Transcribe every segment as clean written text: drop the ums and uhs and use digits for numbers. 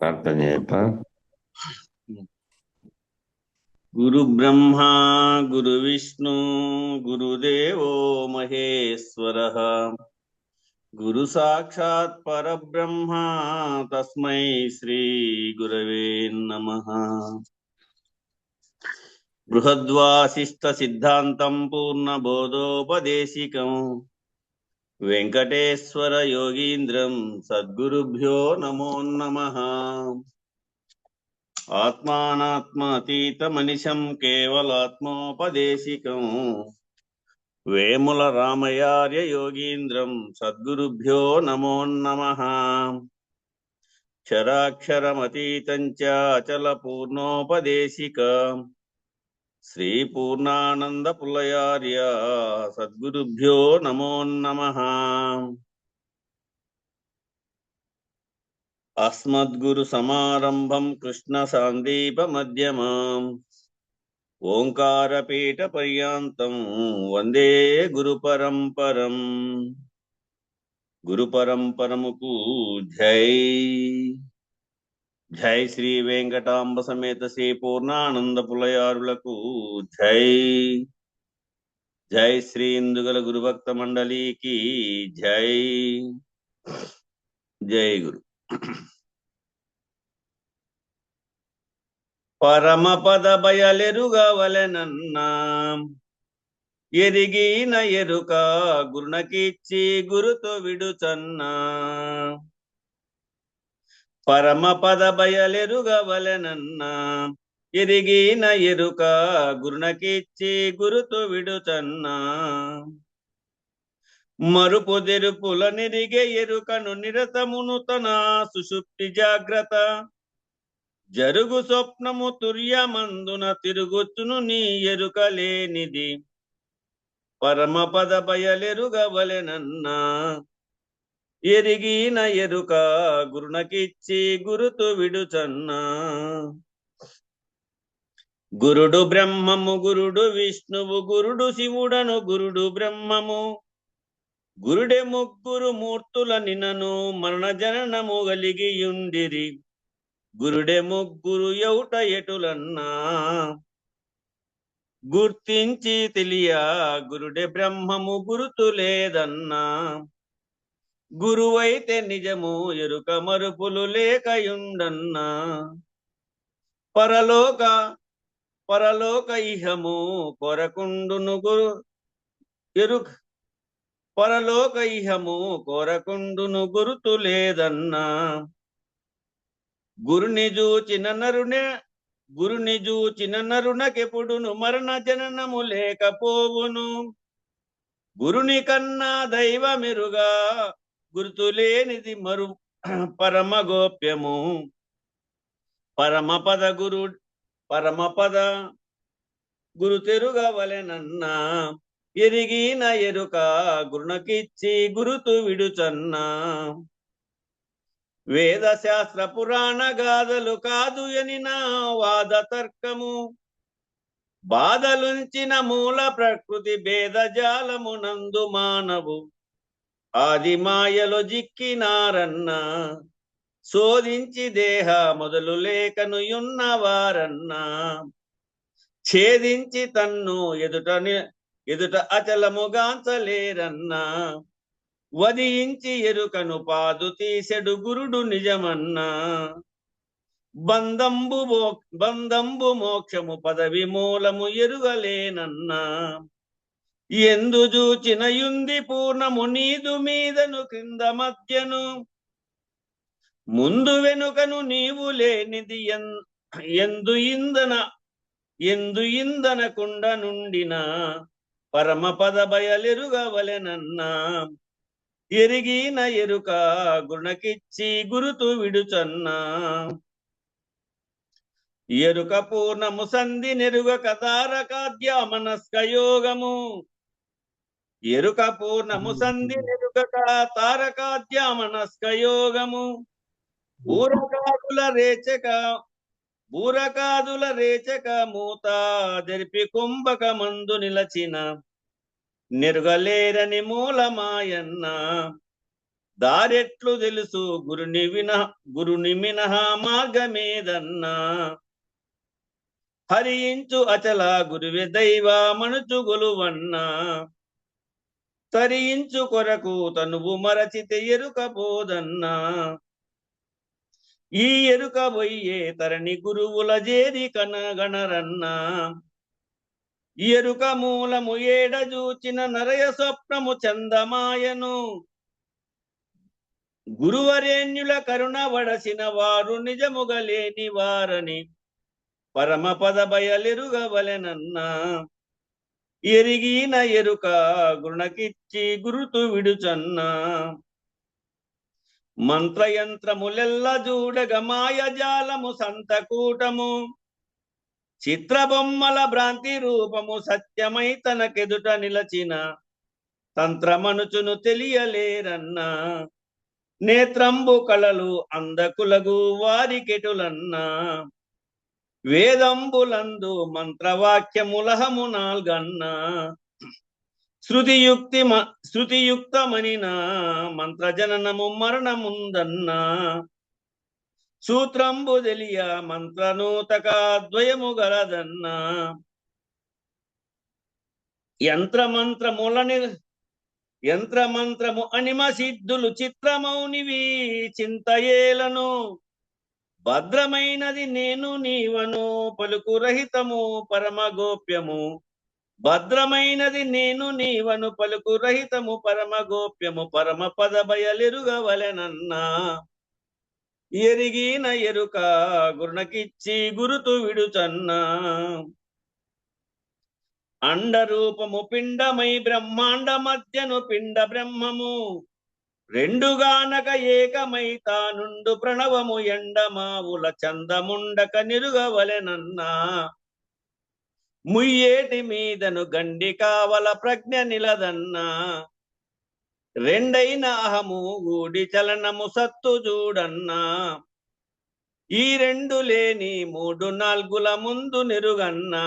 ప్రార్థన చేయప్ప. గురు బ్రహ్మా గురు విష్ణు గురుదేవో మహేశ్వరః గురు సాక్షాత్ పరబ్రహ్మ తస్మై శ్రీ గురవే నమః. బృహద్వాసిష్ఠ సిద్ధాంతం పూర్ణ బోధోపదేశికం వెంకటేశ్వర యోగీంద్రం సద్గురుభ్యో నమో నమః. ఆత్మానాత్మాతీతమనిశం కేవలాత్మోపదేశికం వేముల రామయార్య యోగీంద్రం సద్గురుభ్యో నమో నమః. క్షరాక్షరమతీతం చ అచల పూర్ణోపదేశిక శ్రీ పూర్ణానంద పులయార్య సద్గురుభ్యో నమో నమః. అస్మద్గురు సమారంభం కృష్ణ సాందీప మధ్యమాం ఓంకారపీఠ పర్యాంతం వందే గురు పరంపరం. గురు పరంపరముకు జై. జై శ్రీ వెంకటాంబ సమేత శ్రీ పూర్ణానంద పులయారులకు జై. జై శ్రీ ఇందుగల గురుభక్త మండలికి జై. జై గురు. పరమపద బయలెరుగవలెనన్నా ఎరిగిన ఎరుక గురునకిచ్చి గురుతో విడుచన్నా. పరమపద బయలెరుగవలెనన్నా ఎరిగిన ఎరుక గురునకిచ్చి గురుతో విడుచన్నా. మరుపు తెరుపుల నిరిగే ఎరుకను నిరతమును తన సుషుప్తి జాగ్రత్త జరుగు స్వప్నము తుర్యమందున తిరుగుచును నీ ఎరుక లేనిది. పరమపద బయలెరుగవలెనన్నా ఎరిగిన ఎరుక గురునకిచ్చి గురుతు విడుచన్నా. గురుడు బ్రహ్మము గురుడు విష్ణువు గురుడు శివుడను గురుడు బ్రహ్మము గురుడే ముగ్గురు మూర్తుల నినను మరణ జననము గలిగియుండిరి. గురుడే ముగ్గురు ఎవుట ఎటులన్నా గుర్తించి తెలియ గురుడే బ్రహ్మము గురుతు లేదన్నా. గురువైతే నిజము ఎరుక మరుపులు లేకయుండన్నా. పరలోక ఇహము కొరకుండును గురు ఎరుక పరలోక ఇహము కోరకుండును గురుతు లేదన్నా. గురుని జూచిన నరునకెప్పుడును మరణ జననము లేకపోవును. గురుని కన్నా దైవమెరుగా గుర్తులేనిది మరు పరమ గోప్యము. పరమపద గురు తెరుగవలెనన్నా ఎరిగిన ఎరుక గురునకిచ్చి గురుతు విడుచన్నా. వేద శాస్త్ర పురాణ గాథలు కాదు ఎనిన వాద తర్కము బాధలుంచిన మూల ప్రకృతి భేదజాలమునందు మానవు ఆది మాయలో జిక్కినారన్నా. శోధించి దేహ మొదలు లేకను యున్నవారన్నా. ఛేదించి తన్ను ఎదుట అచలముగాంచలేరన్నా. వదించి ఎరుకను పాదు తీసెడు గురుడు నిజమన్నా. బంధంబు మోక్షము పదవి మూలము ఎరుగలేనన్నా. ఎందు చూచిన యుంది పూర్ణము నీదు మీదను క్రింద మధ్యను ముందు వెనుకను నీవు లేనిది ఎందు ఇందన కుండ నుండిన. పరమపద బయలెరుగవలెనన్నా ఎరిగిన ఎరుక గురునకిచ్చి గురుతు విడుచన్నా. ఎరుక పూర్ణము సంధి నెరుగక తారకాద్యామనస్క యోగము. ఎరుక పూర్ణము సంధి నెరుగక తారకాద్యామనస్క యోగము. బూరకాదుల రేచక మూత దెరిపి కుంభక మందు నిలచిన నెరుగలేరని మూలమాయన్న. దారెట్లు తెలుసు గురుని మినహా మార్గమేదన్నా. హరించు అచల గురువే దైవ మనుచు గొలువన్నా. తరించు కొరకు తనువు మరచితే ఎరుకపోదన్నా. ఈ ఎరుక బొయ్యే తరణి గురువుల జేరి కనగణరన్నా. ఎరుక మూలము ఏడజూచిన నరయ స్వప్నము చందమాయను. గురువరేణ్యుల కరుణ వడసిన వారు నిజముగలేని వారని పరమ పద బయలెరుగవలెనన్నా. ఎరిగిన ఎరుక గుణకిచ్చి గురుతు విడుచన్నా. మంత్రయంత్రములెల్ల జూడగ మాయజాలము సంతకూటము. చిత్రబొమ్మల భ్రాంతి రూపము సత్యమై తనకెదుట నిలచిన తంత్రమనుచును తెలియలేరన్నా. నేత్రంబు కళలు అందకులగు వారికెటులన్నా. వేదంబులందు మంత్రవాక్యములహము నాల్గన్నా. శృతియుక్తమనిన మంత్రజననము మరణముందన్నా. సూత్రంబు తెలియ మంత్రనూతక ద్వయము గలదన్నా. యంత్రమంత్రము అనిమ సిద్ధులు చిత్రమౌనివి చింతయేలను. భద్రమైనది నేను నీవను పలుకు రహితము పరమ గోప్యము. భద్రమైనది నేను నీవను పలుకు రహితము పరమ గోప్యము. పరమ పద బయలెరుగవలెనన్నా. ఎరిగిన ఎరుక గురునకిచ్చి గురుతు విడుచన్నా. అండరూపము పిండమై బ్రహ్మాండ మధ్యను పిండ బ్రహ్మము. రెండుగానక ఏకమై తానుండు ప్రణవము ఎండమావుల చందముండక నిరుగవలెనన్నా. ముయ్యేటి మీదను గండి కావల ప్రజ్ఞ నిలదన్నా. రెండైన అహము గూడి చలనము సత్తు చూడన్నా. ఈ రెండు లేని మూడు నాల్గుల ముందు నిరుగన్నా.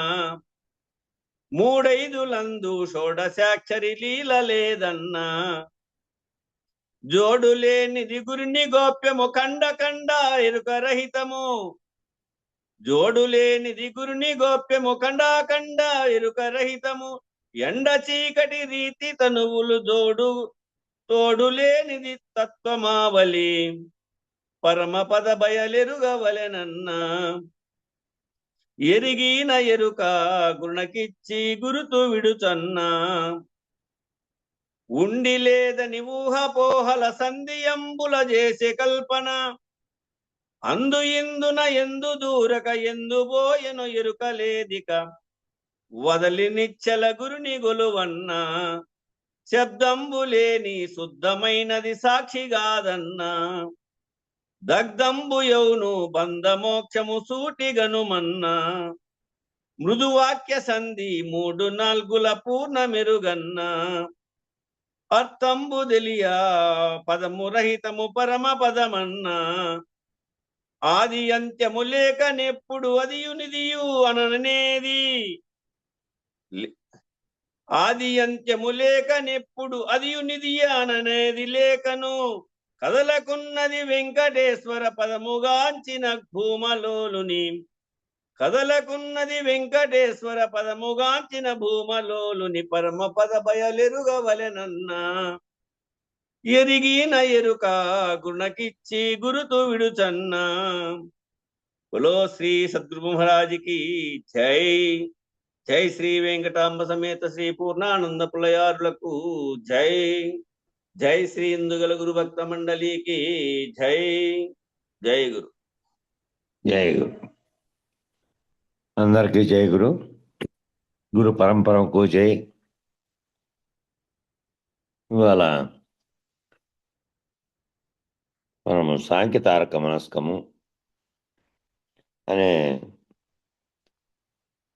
మూడైదులందు షోడశాక్షరి లీల లేదన్నా. జోడు లేనిది గురుని గోప్యము ఖండ ఖండ ఎరుక రహితము. జోడు లేనిది గురుని గోప్యము ఖండాఖండ ఎరుక రహితము. ఎండ చీకటి రీతి తనువులు తోడు లేనిది తత్వమావలి. పరమ పద బయలెరుగవలెనన్నా. ఎరిగిన ఎరుక గుణకిచ్చి గురుతు విడుచన్నా. ఉండి లేదని ఊహపోహల సంధియంబుల చేసే కల్పన. అందు ఇందున ఎందు దూరక ఎందు బోయను ఎరుక లేదిక. వదలి నిచ్చల గురుని గొలువన్నా. శబ్దంబు లేని శుద్ధమైనది సాక్షిగాదన్నా. దగ్ధంబు యౌను బంధమోక్షము సూటిగనుమన్నా. మృదువాక్య సంధి మూడు నాల్గుల పూర్ణ మెరుగన్నా. అర్థంబు తెలియ పదము రహితము పరమ పదమన్నా. ఆది అంత్యము లేకనెప్పుడు అదియునిదియు అననేది. ఆది అంత్యము లేకనెప్పుడు అదియునిది అననేది లేకను. కదలకున్నది వెంకటేశ్వర పదముగాంచిన భూమలోలుని. కదలకున్నది వెంకటేశ్వర పదముగాంచిన భూమలోలుని. పరమ పద బయలెరుగవలెనన్నా. ఎరిగిన ఎరుక గుణకిచ్చి గురుతు విడుచన్నా. బోలో శ్రీ సద్గురు మహారాజుకి జై. జై శ్రీ వెంకటాంబ సమేత శ్రీ పూర్ణానంద పులయారులకు జై. జై శ్రీ ఇందుగల గురు భక్త మండలికి జై. జై గురు. జై గురు. అందరికీ జై గురు. గురు పరంపరకు జై. ఇవాళ మనము సాంఖ్య తారక మనస్కము అనే,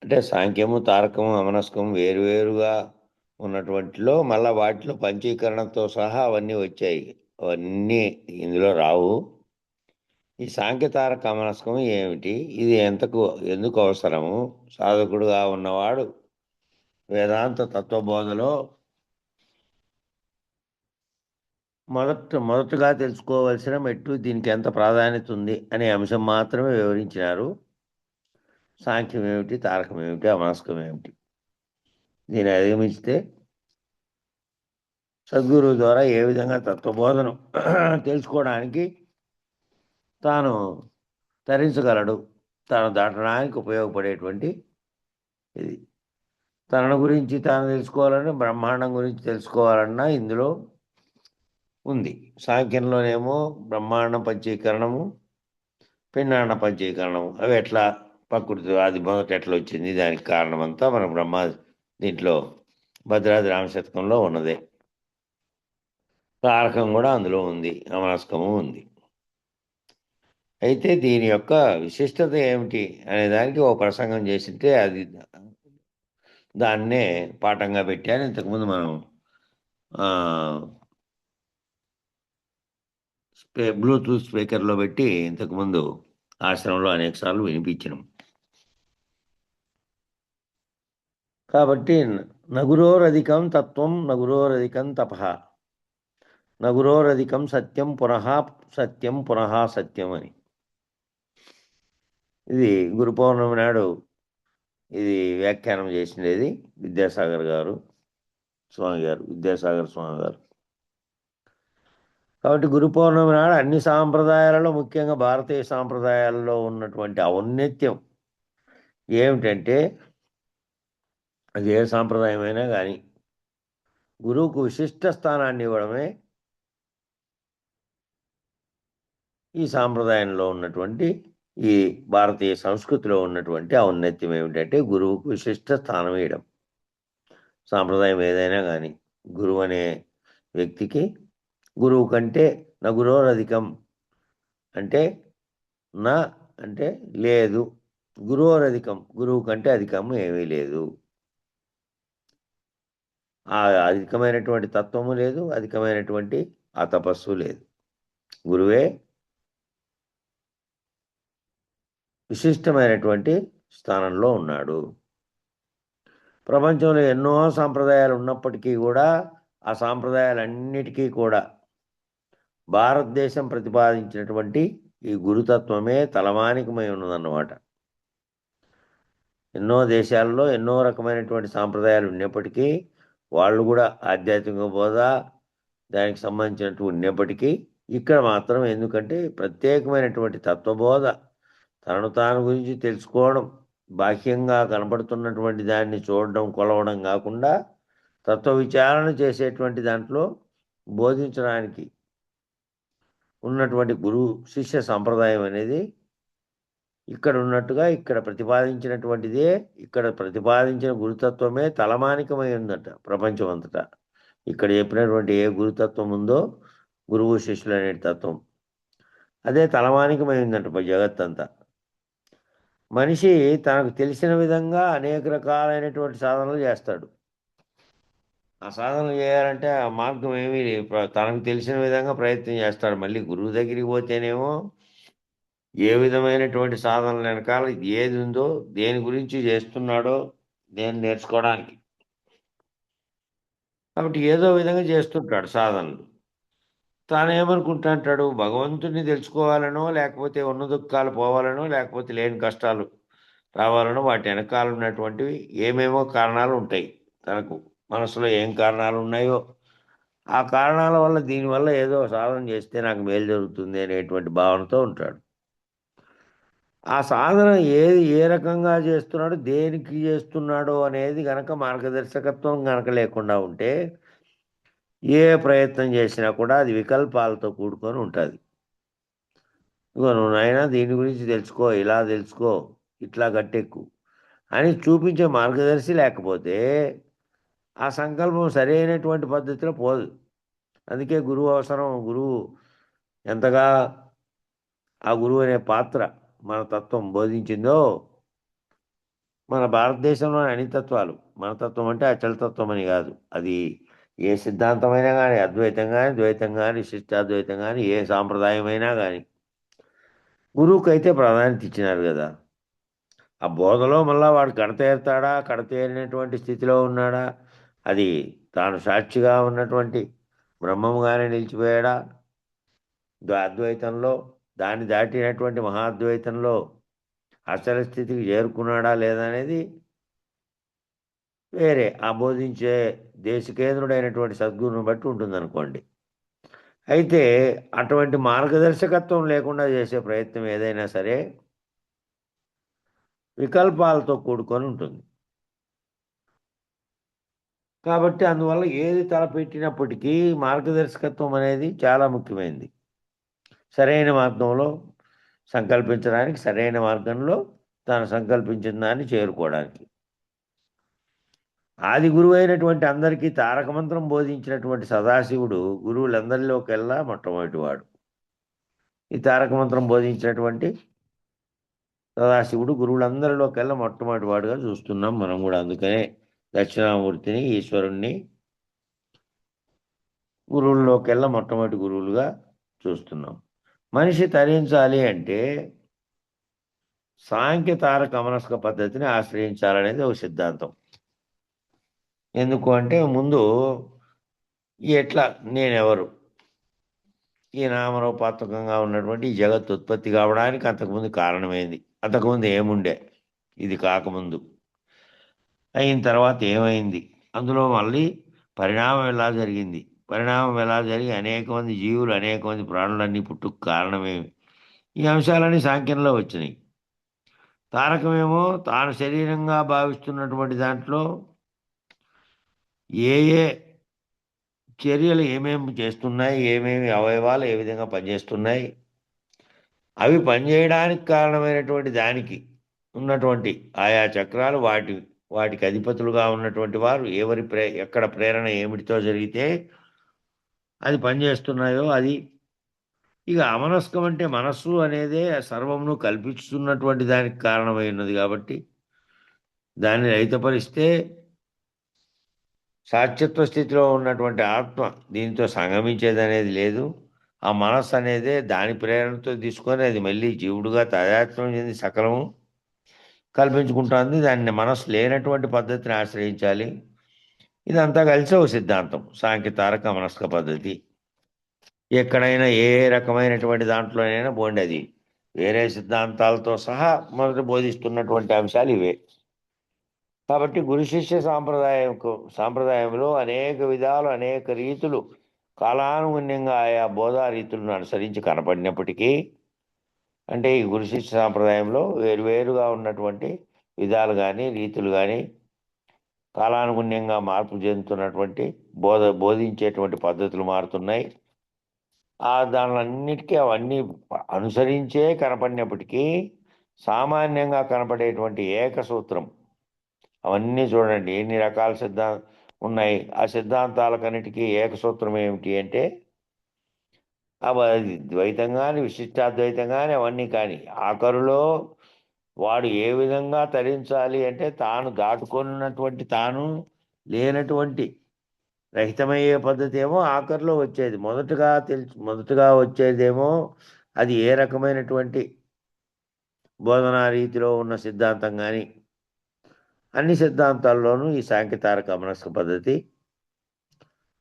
అంటే సాంఖ్యము తారకము అమనస్కము వేరువేరుగా ఉన్నటువంటిలో మళ్ళా వాటిలో పంచీకరణతో సహా అవన్నీ వచ్చాయి. అవన్నీ ఇందులో రావు. ఈ సాంఖ్య తారక అమనస్కము ఏమిటి, ఇది ఎందుకు అవసరము, సాధకుడుగా ఉన్నవాడు వేదాంత తత్వబోధలో మొదటగా తెలుసుకోవలసిన మెట్టు, దీనికి ఎంత ప్రాధాన్యత ఉంది అనే అంశం మాత్రమే వివరించినారు. సాంఖ్యం ఏమిటి, తారకం ఏమిటి, అమాస్కం ఏమిటి, దీన్ని అధిగమించితే సద్గురువు ద్వారా ఏ విధంగా తత్వబోధను తెలుసుకోవడానికి తాను తరించగలడు, తాను దాటడానికి ఉపయోగపడేటువంటి ఇది. తనను గురించి తాను తెలుసుకోవాలన్నా, బ్రహ్మాండం గురించి తెలుసుకోవాలన్నా ఇందులో ఉంది. సాంఖ్యంలోనేమో బ్రహ్మాండం పంచీకరణము, పిండాండ పంచీకరణము, అవి ఎట్లా ప్రకృతి అది మొదట ఎట్లా వచ్చింది, దానికి కారణం అంతా మన దీంట్లో భద్రాద్రి రామశతకంలో ఉన్నదే. తారకం కూడా అందులో ఉంది, అమనస్కము ఉంది. అయితే దీని యొక్క విశిష్టత ఏమిటి అనే దానికి ఓ ప్రసంగం చేసింటే అది దాన్నే పాఠంగా పెట్టాను. ఇంతకుముందు మనం బ్లూటూత్ స్పీకర్లో పెట్టి ఇంతకుముందు ఆశ్రమంలో అనేకసార్లు వినిపించినాం. కాబట్టి నగురోరధికం తత్వం, నగురోరధికం తపః, నగురోరధికం సత్యం పునః సత్యం పునః సత్యం అని. ఇది గురు పౌర్ణమి నాడు ఇది వ్యాఖ్యానం చేసినది విద్యాసాగర్ గారు, స్వామి గారు, విద్యాసాగర్ స్వామి గారు. కాబట్టి గురు పౌర్ణమి నాడు అన్ని సాంప్రదాయాలలో, ముఖ్యంగా భారతీయ సాంప్రదాయాలలో ఉన్నటువంటి ఔన్నత్యం ఏమిటంటే, అది ఏ సాంప్రదాయమైనా కానీ గురువుకు విశిష్ట స్థానాన్ని ఇవ్వడమే ఈ సాంప్రదాయంలో ఉన్నటువంటి, ఈ భారతీయ సంస్కృతిలో ఉన్నటువంటి ఔన్నత్యం ఏమిటంటే గురువుకు విశిష్ట స్థానం ఇవ్వడం. సాంప్రదాయం ఏదైనా కానీ గురువు అనే వ్యక్తికి, గురువు కంటే నగురోరధికం అంటే నా అంటే లేదు, గురువోరధికం గురువు కంటే అధికం ఏమీ లేదు. ఆ అధికమైనటువంటి తత్వము లేదు, అధికమైనటువంటి ఆ తపస్సు లేదు. గురువే విశిష్టమైనటువంటి స్థానంలో ఉన్నాడు. ప్రపంచంలో ఎన్నో సాంప్రదాయాలు ఉన్నప్పటికీ కూడా ఆ సాంప్రదాయాలన్నిటికీ కూడా భారతదేశం ప్రతిపాదించినటువంటి ఈ గురుతత్వమే తలమానికమై ఉన్నదన్నమాట. ఎన్నో దేశాల్లో ఎన్నో రకమైనటువంటి సాంప్రదాయాలు ఉన్నప్పటికీ, వాళ్ళు కూడా ఆధ్యాత్మిక బోధ దానికి సంబంధించినట్టు ఉన్నప్పటికీ, ఇక్కడ మాత్రం ఎందుకంటే ప్రత్యేకమైనటువంటి తత్వబోధ, తనను తాను గురించి తెలుసుకోవడం, బాహ్యంగా కనపడుతున్నటువంటి దాన్ని చూడడం, కొలవడం కాకుండా తత్వ విచారణ చేసేటువంటి దాంట్లో బోధించడానికి ఉన్నటువంటి గురు శిష్య సంప్రదాయం అనేది ఇక్కడ ఉన్నట్టుగా ఇక్కడ ప్రతిపాదించినటువంటిదే, ఇక్కడ ప్రతిపాదించిన గురుతత్వమే తలమానికమై ఉందట ప్రపంచం అంతటా. ఇక్కడ చెప్పినటువంటి ఏ గురుతత్వం ఉందో, గురువు శిష్యులు అనే తత్వం, అదే తలమానికమై ఉందట జగత్తంతా. మనిషి తనకు తెలిసిన విధంగా అనేక రకాలైనటువంటి సాధనలు చేస్తాడు. ఆ సాధనలు చేయాలంటే ఆ మార్గం ఏమీ లేదు, తనకు తెలిసిన విధంగా ప్రయత్నం చేస్తాడు. మళ్ళీ గురువు దగ్గరికి పోతేనేమో ఏ విధమైనటువంటి సాధనల వెనకాల ఏది ఉందో, దేని గురించి చేస్తున్నాడో, దేన్ని నేర్చుకోవడానికి, కాబట్టి ఏదో విధంగా చేస్తుంటాడు సాధనలు. తాను ఏమనుకుంటుంటాడు, భగవంతుడిని తెలుసుకోవాలనో, లేకపోతే ఉన్న దుఃఖాలు పోవాలనో, లేకపోతే లేని కష్టాలు రావాలనో, వాటి వెనకాల ఉన్నటువంటివి ఏమేమో కారణాలు ఉంటాయి. తనకు మనసులో ఏం కారణాలు ఉన్నాయో ఆ కారణాల వల్ల, దీనివల్ల ఏదో సాధన చేస్తే నాకు మేలు జరుగుతుంది అనేటువంటి భావనతో ఉంటాడు. ఆ సాధన ఏ రకంగా చేస్తున్నాడో, దేనికి చేస్తున్నాడో అనేది గనక మార్గదర్శకత్వం గనక లేకుండా ఉంటే, ఏ ప్రయత్నం చేసినా కూడా అది వికల్పాలతో కూడుకొని ఉంటుంది. ఇగో నువ్వు నాయనా దీని గురించి తెలుసుకో, ఇలా తెలుసుకో, ఇట్లా గట్టెక్కు అని చూపించే మార్గదర్శి లేకపోతే ఆ సంకల్పం సరైనటువంటి పద్ధతిలో పోదు. అందుకే గురువు అవసరం. గురువు ఎంతగా ఆ గురువు అనే పాత్ర మన తత్వం బోధించిందో, మన భారతదేశంలోని అన్ని తత్వాలు, మన తత్వం అంటే అచలతత్వం అని కాదు, అది ఏ సిద్ధాంతమైనా కానీ, అద్వైతం కానీ, ద్వైతం కానీ, విశిష్టాద్వైతం కానీ, ఏ సాంప్రదాయమైనా కానీ గురువుకైతే ప్రాధాన్యత ఇచ్చినారు కదా. ఆ బోధలో మళ్ళా వాడు కడతేరుతాడా, కడతేరినటువంటి స్థితిలో ఉన్నాడా, అది తాను సాక్షిగా ఉన్నటువంటి బ్రహ్మముగానే నిలిచిపోయాడా అద్వైతంలో? దాన్ని దాటినటువంటి మహాద్వైతంలో అసలు స్థితికి చేరుకున్నాడా లేదా అనేది వేరే ఆ బోధించే దేశకేంద్రుడైనటువంటి సద్గురువుని బట్టి ఉంటుందనుకోండి. అయితే అటువంటి మార్గదర్శకత్వం లేకుండా చేసే ప్రయత్నం ఏదైనా సరే వికల్పాలతో కూడుకొని ఉంటుంది. కాబట్టి అందువల్ల ఏది తలపెట్టినప్పటికీ మార్గదర్శకత్వం అనేది చాలా ముఖ్యమైనది. సరైన మార్గంలో సంకల్పించడానికి, సరైన మార్గంలో తాను సంకల్పించిన దాన్ని చేరుకోవడానికి. ఆది గురువు అయినటువంటి అందరికీ తారక మంత్రం బోధించినటువంటి సదాశివుడు గురువులందరిలోకెల్లా మొట్టమొదటివాడు. ఈ తారక మంత్రం బోధించినటువంటి సదాశివుడు గురువులందరిలోకెల్లా మొట్టమొదటివాడుగా చూస్తున్నాం మనం కూడా. అందుకనే దక్షిణామూర్తిని, ఈశ్వరుణ్ణి గురువుల్లోకెల్లా మొట్టమొదటి గురువులుగా చూస్తున్నాం. మనిషి తరించాలి అంటే సాంఖ్య తారక మనస్క పద్ధతిని ఆశ్రయించాలనేది ఒక సిద్ధాంతం. ఎందుకు అంటే ముందు ఎట్లా నేనెవరు, ఈ నామరూపాత్మకంగా ఉన్నటువంటి ఈ జగత్తు ఉత్పత్తి కావడానికి అంతకుముందు కారణమైంది, అంతకుముందు ఏముండే, ఇది కాకముందు అయిన తర్వాత ఏమైంది, అందులో మళ్ళీ పరిణామం ఎలా జరిగింది, పరిణామం ఎలా జరిగి అనేక మంది జీవులు, అనేక మంది ప్రాణులన్నీ పుట్టుకు కారణమేమి, ఈ అంశాలన్నీ సాంఖ్యంలో వచ్చినాయి. తారకమేమో తాను శరీరంగా భావిస్తున్నటువంటి దాంట్లో ఏ ఏ చర్యలు ఏమేమి చేస్తున్నాయి, ఏమేమి అవయవాలు ఏ విధంగా పనిచేస్తున్నాయి, అవి పనిచేయడానికి కారణమైనటువంటి దానికి ఉన్నటువంటి ఆయా చక్రాలు, వాటికి అధిపతులుగా ఉన్నటువంటి వారు ఎక్కడ ప్రేరణ ఏమిటితో జరిగితే అది పనిచేస్తున్నాయో అది. ఇక అమనస్కం అంటే మనస్సు అనేదే సర్వమును కల్పిస్తున్నటువంటి దానికి కారణమై ఉన్నది కాబట్టి దాన్ని రహితపరిస్తే సాక్షిత్వ స్థితిలో ఉన్నటువంటి ఆత్మ దీనితో సంగమించేది అనేది లేదు. ఆ మనస్సు అనేదే దాని ప్రేరణతో తీసుకొని అది మళ్ళీ జీవుడుగా తాదాత్మ్యం చెంది సకలము కల్పించుకుంటుంది. దాన్ని మనస్సు లేనటువంటి పద్ధతిని ఆశ్రయించాలి. ఇదంతా కలిసి ఒక సిద్ధాంతం, సాంఖ్య తారక మనస్క పద్ధతి. ఎక్కడైనా ఏ రకమైనటువంటి దాంట్లోనైనా పోండి, అది వేరే సిద్ధాంతాలతో సహా మొదట బోధిస్తున్నటువంటి అంశాలు ఇవే. కాబట్టి గురు శిష్య సాంప్రదాయంలో అనేక విధాలు, అనేక రీతులు కాలానుగుణ్యంగా ఆయా బోధా రీతులను అనుసరించి కనపడినప్పటికీ, అంటే ఈ గురు శిష్య సాంప్రదాయంలో వేరువేరుగా ఉన్నటువంటి విధాలు కానీ రీతులు కానీ కాలానుగుణ్యంగా మార్పు చెందుతున్నటువంటి బోధించేటువంటి పద్ధతులు మారుతున్నాయి. దానిలన్నిటికీ అవన్నీ అనుసరించే కనపడినప్పటికీ సామాన్యంగా కనపడేటువంటి ఏకసూత్రం, అవన్నీ చూడండి ఎన్ని రకాల ఉన్నాయి. ఆ సిద్ధాంతాలకన్నిటికీ ఏకసూత్రం ఏమిటి అంటే అది ద్వైతం కానీ, విశిష్టాద్వైతం కానీ, అవన్నీ కానీ ఆఖరులో వాడు ఏ విధంగా తరించాలి అంటే తాను దాటుకున్నటువంటి, తాను లేనటువంటి రహితమయ్యే పద్ధతి ఏమో ఆఖరిలో వచ్చేది. మొదటగా వచ్చేదేమో అది ఏ రకమైనటువంటి బోధనా రీతిలో ఉన్న సిద్ధాంతం కానీ, అన్ని సిద్ధాంతాల్లోనూ ఈ సాంఖ్యతారక మనస్క పద్ధతి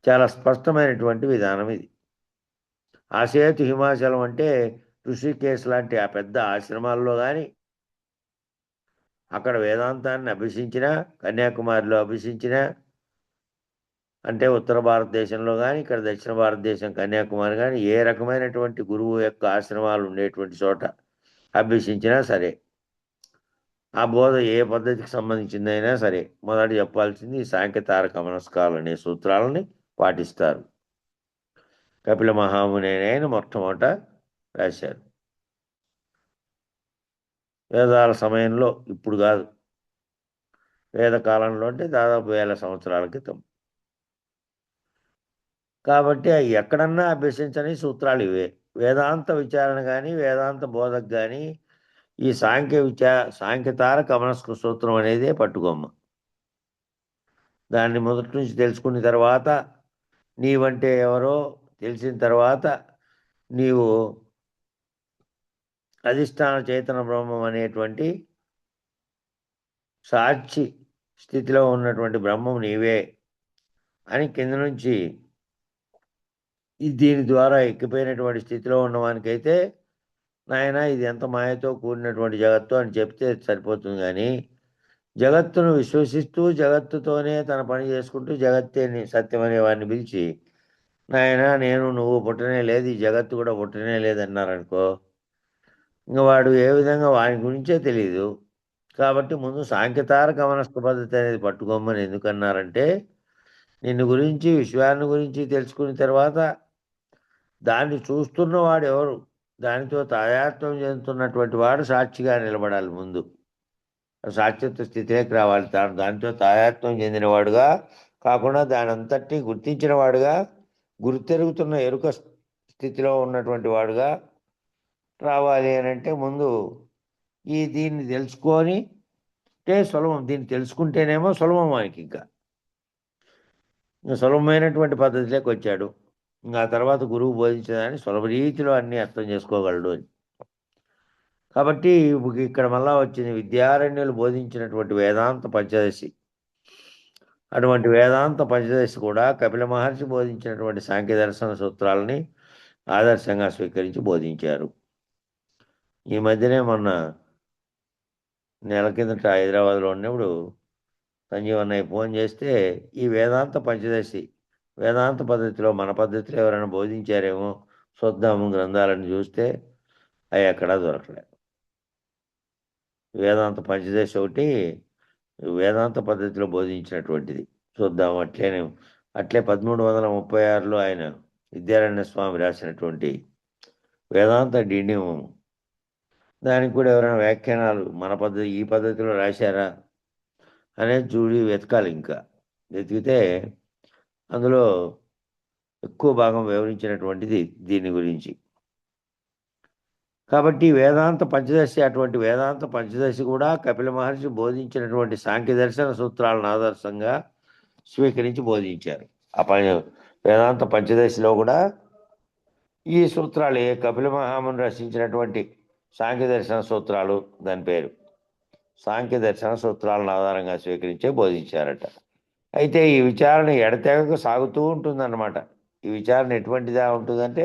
చాలా స్పష్టమైనటువంటి విధానం. ఇది ఆసేతు హిమాచలం అంటే ఋషికేశ్ లాంటి ఆ పెద్ద ఆశ్రమాల్లో కానీ, అక్కడ వేదాంతాన్ని అభ్యసించిన, కన్యాకుమారిలో అభ్యసించిన, అంటే ఉత్తర భారతదేశంలో కానీ, ఇక్కడ దక్షిణ భారతదేశం కన్యాకుమారి కానీ ఏ రకమైనటువంటి గురువు యొక్క ఆశ్రమాలు ఉండేటువంటి చోట అభ్యసించినా సరే, ఆ బోధ ఏ పద్ధతికి సంబంధించిందైనా సరే మొదట చెప్పాల్సింది ఈ సాంఖ్యతారక మనస్కాలు అనే సూత్రాలని పాటిస్తారు. కపిల మహాముని ఆయన మొట్టమొదట రాశారు. వేదాల సమయంలో, ఇప్పుడు కాదు, వేదకాలంలో అంటే దాదాపు 1000 సంవత్సరాల క్రితం. కాబట్టి అవి ఎక్కడన్నా అభ్యసించని సూత్రాలు ఇవే. వేదాంత విచారణ కానీ, వేదాంత బోధకు కానీ ఈ సాంఖ్యతారక మనస్క సూత్రం అనేదే పట్టుకొమ్మ. దాన్ని మొదటి నుంచి తెలుసుకున్న తర్వాత, నీవంటే ఎవరో తెలిసిన తర్వాత, నీవు అధిష్టాన చేతన బ్రహ్మం అనేటువంటి సాక్షి స్థితిలో ఉన్నటువంటి బ్రహ్మం నీవే అని కింద నుంచి దీని ద్వారా ఎక్కిపోయినటువంటి స్థితిలో ఉన్నవానికైతే నాయన ఇది ఎంత మాయతో కూడినటువంటి జగత్తు అని చెప్తే సరిపోతుంది కానీ జగత్తును విశ్వసిస్తూ జగత్తుతోనే తన పని చేసుకుంటూ జగత్తే సత్యం అనే వాడిని పిలిచి నాయన నువ్వు పుట్టనే లేదు ఈ జగత్తు కూడా పుట్టనే లేదన్నారనుకో ఇంకా వాడు ఏ విధంగా వాని గురించే తెలియదు. కాబట్టి ముందు సాంఖ్యతారక మనస్క పద్ధతి అనేది పట్టుకోమని ఎందుకన్నారంటే నిన్ను గురించి విశ్వాన్ని గురించి తెలుసుకున్న తర్వాత దాన్ని చూస్తున్నవాడు ఎవరు, దానితో తాదాత్మ్యం చెందుతున్నటువంటి వాడు సాక్షిగా నిలబడాలి ముందు. సాక్షిత్వ స్థితిలోకి రావాలి. దానితో తాదాత్మ్యం చెందినవాడుగా కాకుండా దాని అంతటినీ గుర్తించిన వాడుగా గుర్తెరుగుతున్న ఎరుక స్థితిలో ఉన్నటువంటి వాడుగా రావాలి అని అంటే ముందు దీన్ని తెలుసుకొని సులభం. దీన్ని తెలుసుకుంటేనేమో సులభం వానికి ఇంకా సులభమైనటువంటి పద్ధతిలోకి వచ్చాడు. ఇంకా తర్వాత గురువు బోధించదాన్ని సులభ రీతిలో అన్నీ అర్థం చేసుకోగలడు అని. కాబట్టి ఇక్కడ మళ్ళా వచ్చింది విద్యారణ్యులు బోధించినటువంటి వేదాంత పంచదశి. అటువంటి వేదాంత పంచదశి కూడా కపిల మహర్షి బోధించినటువంటి సాంఖ్య దర్శన సూత్రాలని ఆదర్శంగా స్వీకరించి బోధించారు. ఈ మధ్యనే మొన్న నెల కిందట హైదరాబాద్లో ఉన్నప్పుడు సంజీవన్నయ్య ఫోన్ చేస్తే ఈ వేదాంత పంచదశి వేదాంత పద్ధతిలో మన పద్ధతిలో ఎవరైనా బోధించారేమో చూద్దాము గ్రంథాలను చూస్తే అవి ఎక్కడా దొరకలేదు. వేదాంత పంచదశి ఒకటి వేదాంత పద్ధతిలో బోధించినటువంటిది చూద్దాము. అట్లే 1336లో ఆయన విద్యారణ్య స్వామి రాసినటువంటి వేదాంత డిండిమము, దానికి కూడా ఎవరైనా వ్యాఖ్యానాలు మన ఈ పద్ధతిలో రాశారా అనేది చూడి వెతకాలి. ఇంకా వెతికితే అందులో ఎక్కువ భాగం వివరించినటువంటిది దీని గురించి. కాబట్టి వేదాంత పంచదశి అటువంటి వేదాంత పంచదశి కూడా కపిల మహర్షి బోధించినటువంటి సాంఖ్య దర్శన సూత్రాలను ఆదర్శంగా స్వీకరించి బోధించారు. వేదాంత పంచదశిలో కూడా ఈ సూత్రాలు కపిల మహాముని రచించినటువంటి సాంఖ్య దర్శన సూత్రాలు, దాని పేరు సాంఖ్య దర్శన సూత్రాలను ఆధారంగా స్వీకరించే బోధించారట. అయితే ఈ విచారణ ఎడతెగక సాగుతూ ఉంటుందన్నమాట. ఈ విచారణ ఎటువంటిదా ఉంటుందంటే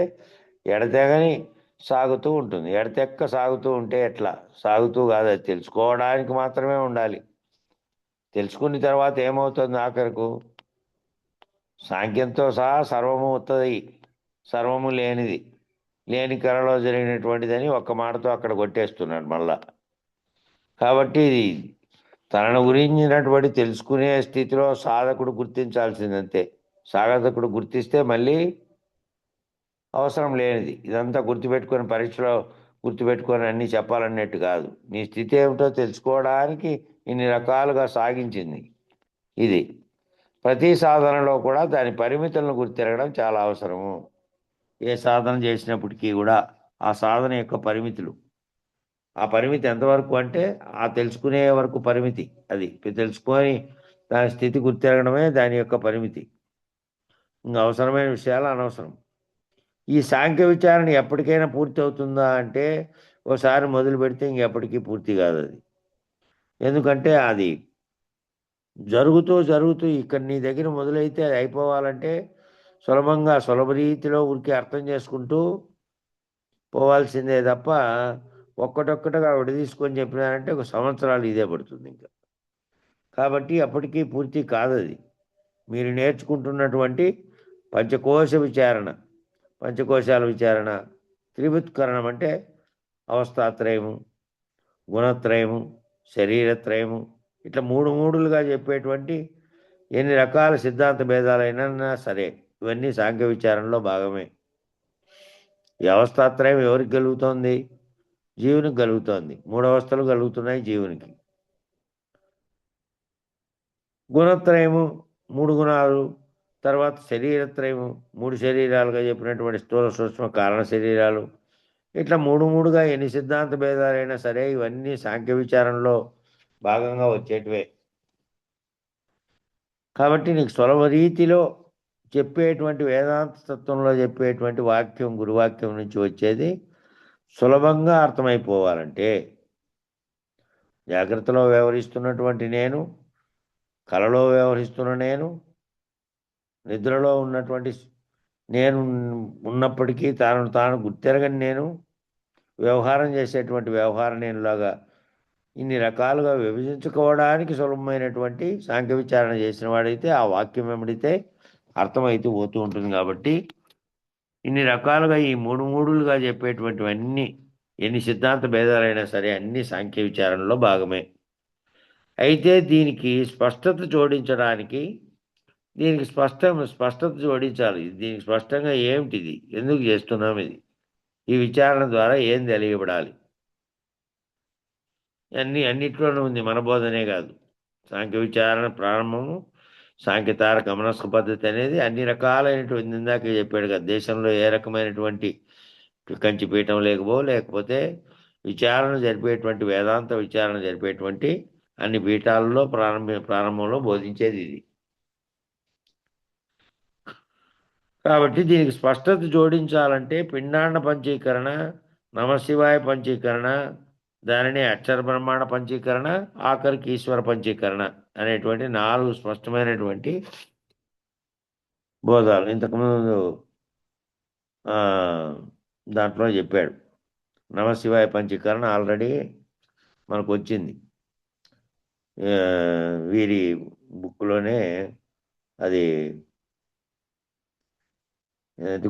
ఎడతెగని సాగుతూ ఉంటుంది. ఎడతెక్క సాగుతూ ఉంటే ఎట్లా సాగుతూ కాదు, అది తెలుసుకోవడానికి మాత్రమే ఉండాలి. తెలుసుకున్న తర్వాత ఏమవుతుంది ఆఖరకు సాంఖ్యంతో సహా సర్వము ఉత్తది, సర్వము లేని కళలో జరిగినటువంటిదని ఒక్క మాటతో అక్కడ కొట్టేస్తున్నాడు మళ్ళా. కాబట్టి తనను గురించినటువంటి తెలుసుకునే స్థితిలో సాధకుడు గుర్తించాల్సిందంతే. సాధకుడు గుర్తిస్తే మళ్ళీ అవసరం లేనిది ఇదంతా గుర్తుపెట్టుకొని పరీక్షలో గుర్తుపెట్టుకొని అన్నీ చెప్పాలన్నట్టు కాదు. నీ స్థితి ఏమిటో తెలుసుకోవడానికి ఇన్ని రకాలుగా సాగించింది ఇది. ప్రతి సాధనలో కూడా దాని పరిమితులను గుర్తిరగడం చాలా అవసరము. ఏ సాధన చేసినప్పటికీ కూడా ఆ సాధన యొక్క పరిమితులు, ఆ పరిమితి ఎంతవరకు అంటే ఆ తెలుసుకునే వరకు పరిమితి. అది తెలుసుకొని దాని స్థితి గుర్తిరగడమే దాని యొక్క పరిమితి. ఇంకా అవసరమైన విషయాలు అనవసరం. ఈ సాంఖ్య విచారణ ఎప్పటికైనా పూర్తి అవుతుందా అంటే ఒకసారి మొదలు పెడితే ఇంకెప్పటికీ పూర్తి కాదు అది. ఎందుకంటే అది జరుగుతూ ఇక్కడ నీ దగ్గర మొదలైతే అది అయిపోవాలంటే సులభ రీతిలో ఊరికి అర్థం చేసుకుంటూ పోవాల్సిందే తప్ప ఒక్కటొక్కటగా తీసుకొని చెప్పినారంటే 1 సంవత్సరాలు ఇదే పడుతుంది ఇంకా. కాబట్టి అప్పటికీ పూర్తి కాదది. మీరు నేర్చుకుంటున్నటువంటి పంచకోశ విచారణ, పంచకోశాల విచారణ, త్రిభుత్కరణం అంటే అవస్థాత్రయము, గుణత్రయము, శరీరత్రయము, ఇట్లా మూడులుగా చెప్పేటువంటి ఎన్ని రకాల సిద్ధాంత భేదాలైనా సరే ఇవన్నీ సాంఖ్య విచారణలో భాగమే. ఈ అవస్థాత్రయం ఎవరికి కలుగుతోంది? జీవునికి కలుగుతోంది. 3 అవస్థలు కలుగుతున్నాయి జీవునికి. గుణత్రయము 3 గుణాలు, తర్వాత శరీరత్రయము 3 శరీరాలుగా చెప్పినటువంటి స్థూల సూక్ష్మ కారణ శరీరాలు, ఇట్లా మూడుగా ఎన్ని సిద్ధాంత భేదాలైనా సరే ఇవన్నీ సాంఖ్య విచారణలో భాగంగా వచ్చేటివే. కాబట్టి నీకు సులభ రీతిలో చెప్పేటువంటి వేదాంత తత్వంలో చెప్పేటువంటి వాక్యం గురువాక్యం నుంచి వచ్చేది సులభంగా అర్థమైపోవాలంటే జాగ్రత్తలో వ్యవహరిస్తున్నటువంటి నేను, కలలో వ్యవహరిస్తున్న నేను, నిద్రలో ఉన్నటువంటి నేను ఉన్నప్పటికీ తాను గుర్తెరగని నేను వ్యవహారం చేసేటువంటి వ్యవహార నేనులాగా ఇన్ని రకాలుగా విభజించుకోవడానికి సులభమైనటువంటి సాంఖ్య విచారణ చేసిన వాడైతే ఆ వాక్యం వెంబడితే అర్థమైతూ పోతూ ఉంటుంది. కాబట్టి ఇన్ని రకాలుగా ఈ మూడు మూడులుగా చెప్పేటువంటివన్నీ ఎన్ని సిద్ధాంత భేదాలైనా సరే అన్ని సాంఖ్య విచారణలో భాగమే. అయితే దీనికి స్పష్టత జోడించడానికి దీనికి స్పష్టత జోడించాలి. దీనికి స్పష్టంగా ఏమిటిది, ఎందుకు చేస్తున్నాం ఇది, ఈ విచారణ ద్వారా ఏం తెలియబడాలి, అన్నిట్లోనూ ఉంది. మన బోధనే కాదు, సాంఖ్య విచారణ ప్రారంభము సాంఖ్యతార గమనస్క పద్ధతి అనేది అన్ని రకాలైనటువంటి ఇందాక చెప్పాడు కదా, దేశంలో ఏ రకమైనటువంటి కంచి పీఠం లేకపోతే విచారణ జరిపేటువంటి వేదాంత విచారణ జరిపేటువంటి అన్ని పీఠాలలో ప్రారంభంలో బోధించేది ఇది. కాబట్టి దీనికి స్పష్టత జోడించాలంటే పిండాండ పంచీకరణ, నమశివాయ పంచీకరణ, దానిని అక్షర బ్రహ్మాండ పంచీకరణ, ఆఖరికి ఈశ్వర పంచీకరణ అనేటువంటి 4 స్పష్టమైనటువంటి బోధాలు ఇంతకుముందు దాంట్లో చెప్పాడు. నమశివాయ పంచీకరణ ఆల్రెడీ మనకు వచ్చింది, వీరి బుక్లోనే అది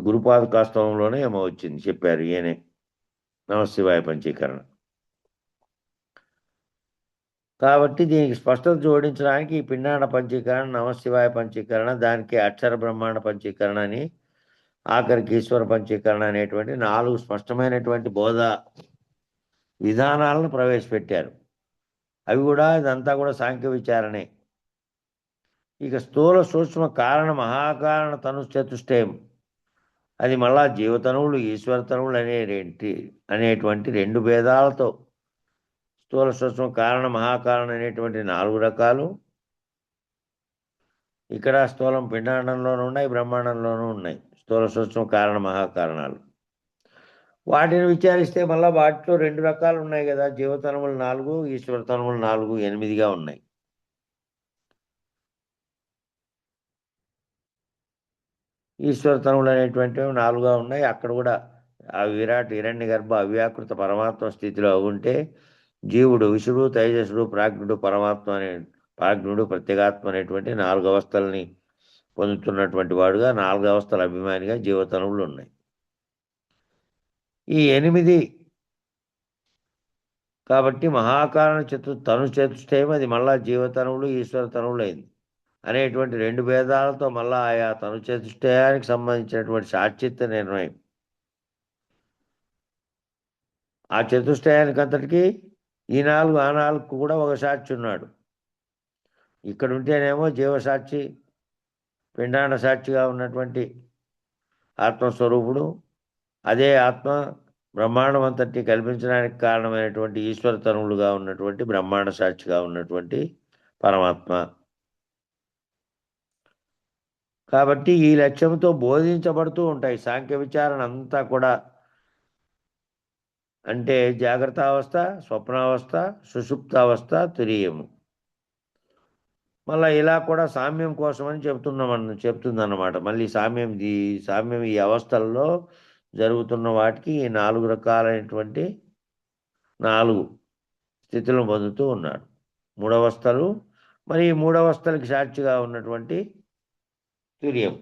గురుపాద కాస్తవంలోనే ఏమో వచ్చింది, చెప్పారు ఈయనే నమశివాయ పంచీకరణ. కాబట్టి దీనికి స్పష్టత జోడించడానికి ఈ పిండాండ పంచీకరణ, నమశివాయ పంచీకరణ, దానికి అక్షర బ్రహ్మాండ పంచీకరణ అని, ఆఖరికి ఈశ్వర పంచీకరణ అనేటువంటి 4 స్పష్టమైనటువంటి బోధ విధానాలను ప్రవేశపెట్టారు. అవి కూడా ఇదంతా కూడా సాంఖ్య విచారణే. ఇక స్థూల సూక్ష్మ కారణ మహాకారణ తను చతుష్టయం, అది మళ్ళా జీవతనువులు ఈశ్వర తనువులు అనేటువంటి 2 భేదాలతో స్థూల సూక్ష్మ కారణ మహాకారణ అనేటువంటి 4 రకాలు ఇక్కడ స్థూలం పిండాండంలోనూ ఉన్నాయి, బ్రహ్మాండంలోనూ ఉన్నాయి స్థూల సూక్ష్మ కారణ మహాకారణాలు. వాటిని విచారిస్తే మళ్ళీ వాటిలో 2 రకాలు ఉన్నాయి కదా, జీవతనువులు 4, ఈశ్వర తనువులు 4, 8గా ఉన్నాయి. ఈశ్వర తనువులు అనేటువంటివి 4గా ఉన్నాయి. అక్కడ కూడా ఆ విరాట్ హిరణ్య గర్భ అవ్యాకృత పరమాత్మ స్థితిలో ఉంటే జీవుడు విషుడు, తైజసుడు, ప్రాజ్ఞుడు, పరమాత్మ ప్రాజ్ఞుడు, ప్రత్యేగాత్మ అనేటువంటి 4 అవస్థల్ని పొందుతున్నటువంటి వాడుగా 4 అవస్థల అభిమానిగా జీవతనువులు ఉన్నాయి. ఈ 8 కాబట్టి మహాకారణ తను చతుష్టయం, అది మళ్ళా జీవతనువులు ఈశ్వర తనువులు అయింది అనేటువంటి 2 భేదాలతో మళ్ళా ఆయా తను చతుష్టయానికి సంబంధించినటువంటి సాక్షిత్వ నిర్ణయం. ఆ చతుష్టయానికి అంతటికీ ఈ 4 ఆ 4 కూడా ఒక సాక్షి ఉన్నాడు. ఇక్కడ ఉంటేనేమో జీవసాక్షి, పిండాండ సాక్షిగా ఉన్నటువంటి ఆత్మస్వరూపుడు, అదే ఆత్మ బ్రహ్మాండం అంతటి కల్పించడానికి కారణమైనటువంటి ఈశ్వర తనువులుగా ఉన్నటువంటి బ్రహ్మాండ సాక్షిగా ఉన్నటువంటి పరమాత్మ. కాబట్టి ఈ లక్ష్యంతో బోధించబడుతూ ఉంటాయి సాంఖ్య విచారణ అంతా కూడా. అంటే జాగ్రత్త అవస్థ, స్వప్నావస్థ, సుషుప్తావస్థ, తురీయము. మళ్ళీ ఇలా కూడా సామ్యం కోసమని చెప్తుందన్నమాట. మళ్ళీ సామ్యం ఈ అవస్థల్లో జరుగుతున్న వాటికి ఈ 4 రకాలైనటువంటి 4 స్థితులను పొందుతూ ఉన్నాడు. 3 అవస్థలు, మరి ఈ 3 అవస్థలకి సాక్షిగా ఉన్నటువంటి తుర్యం.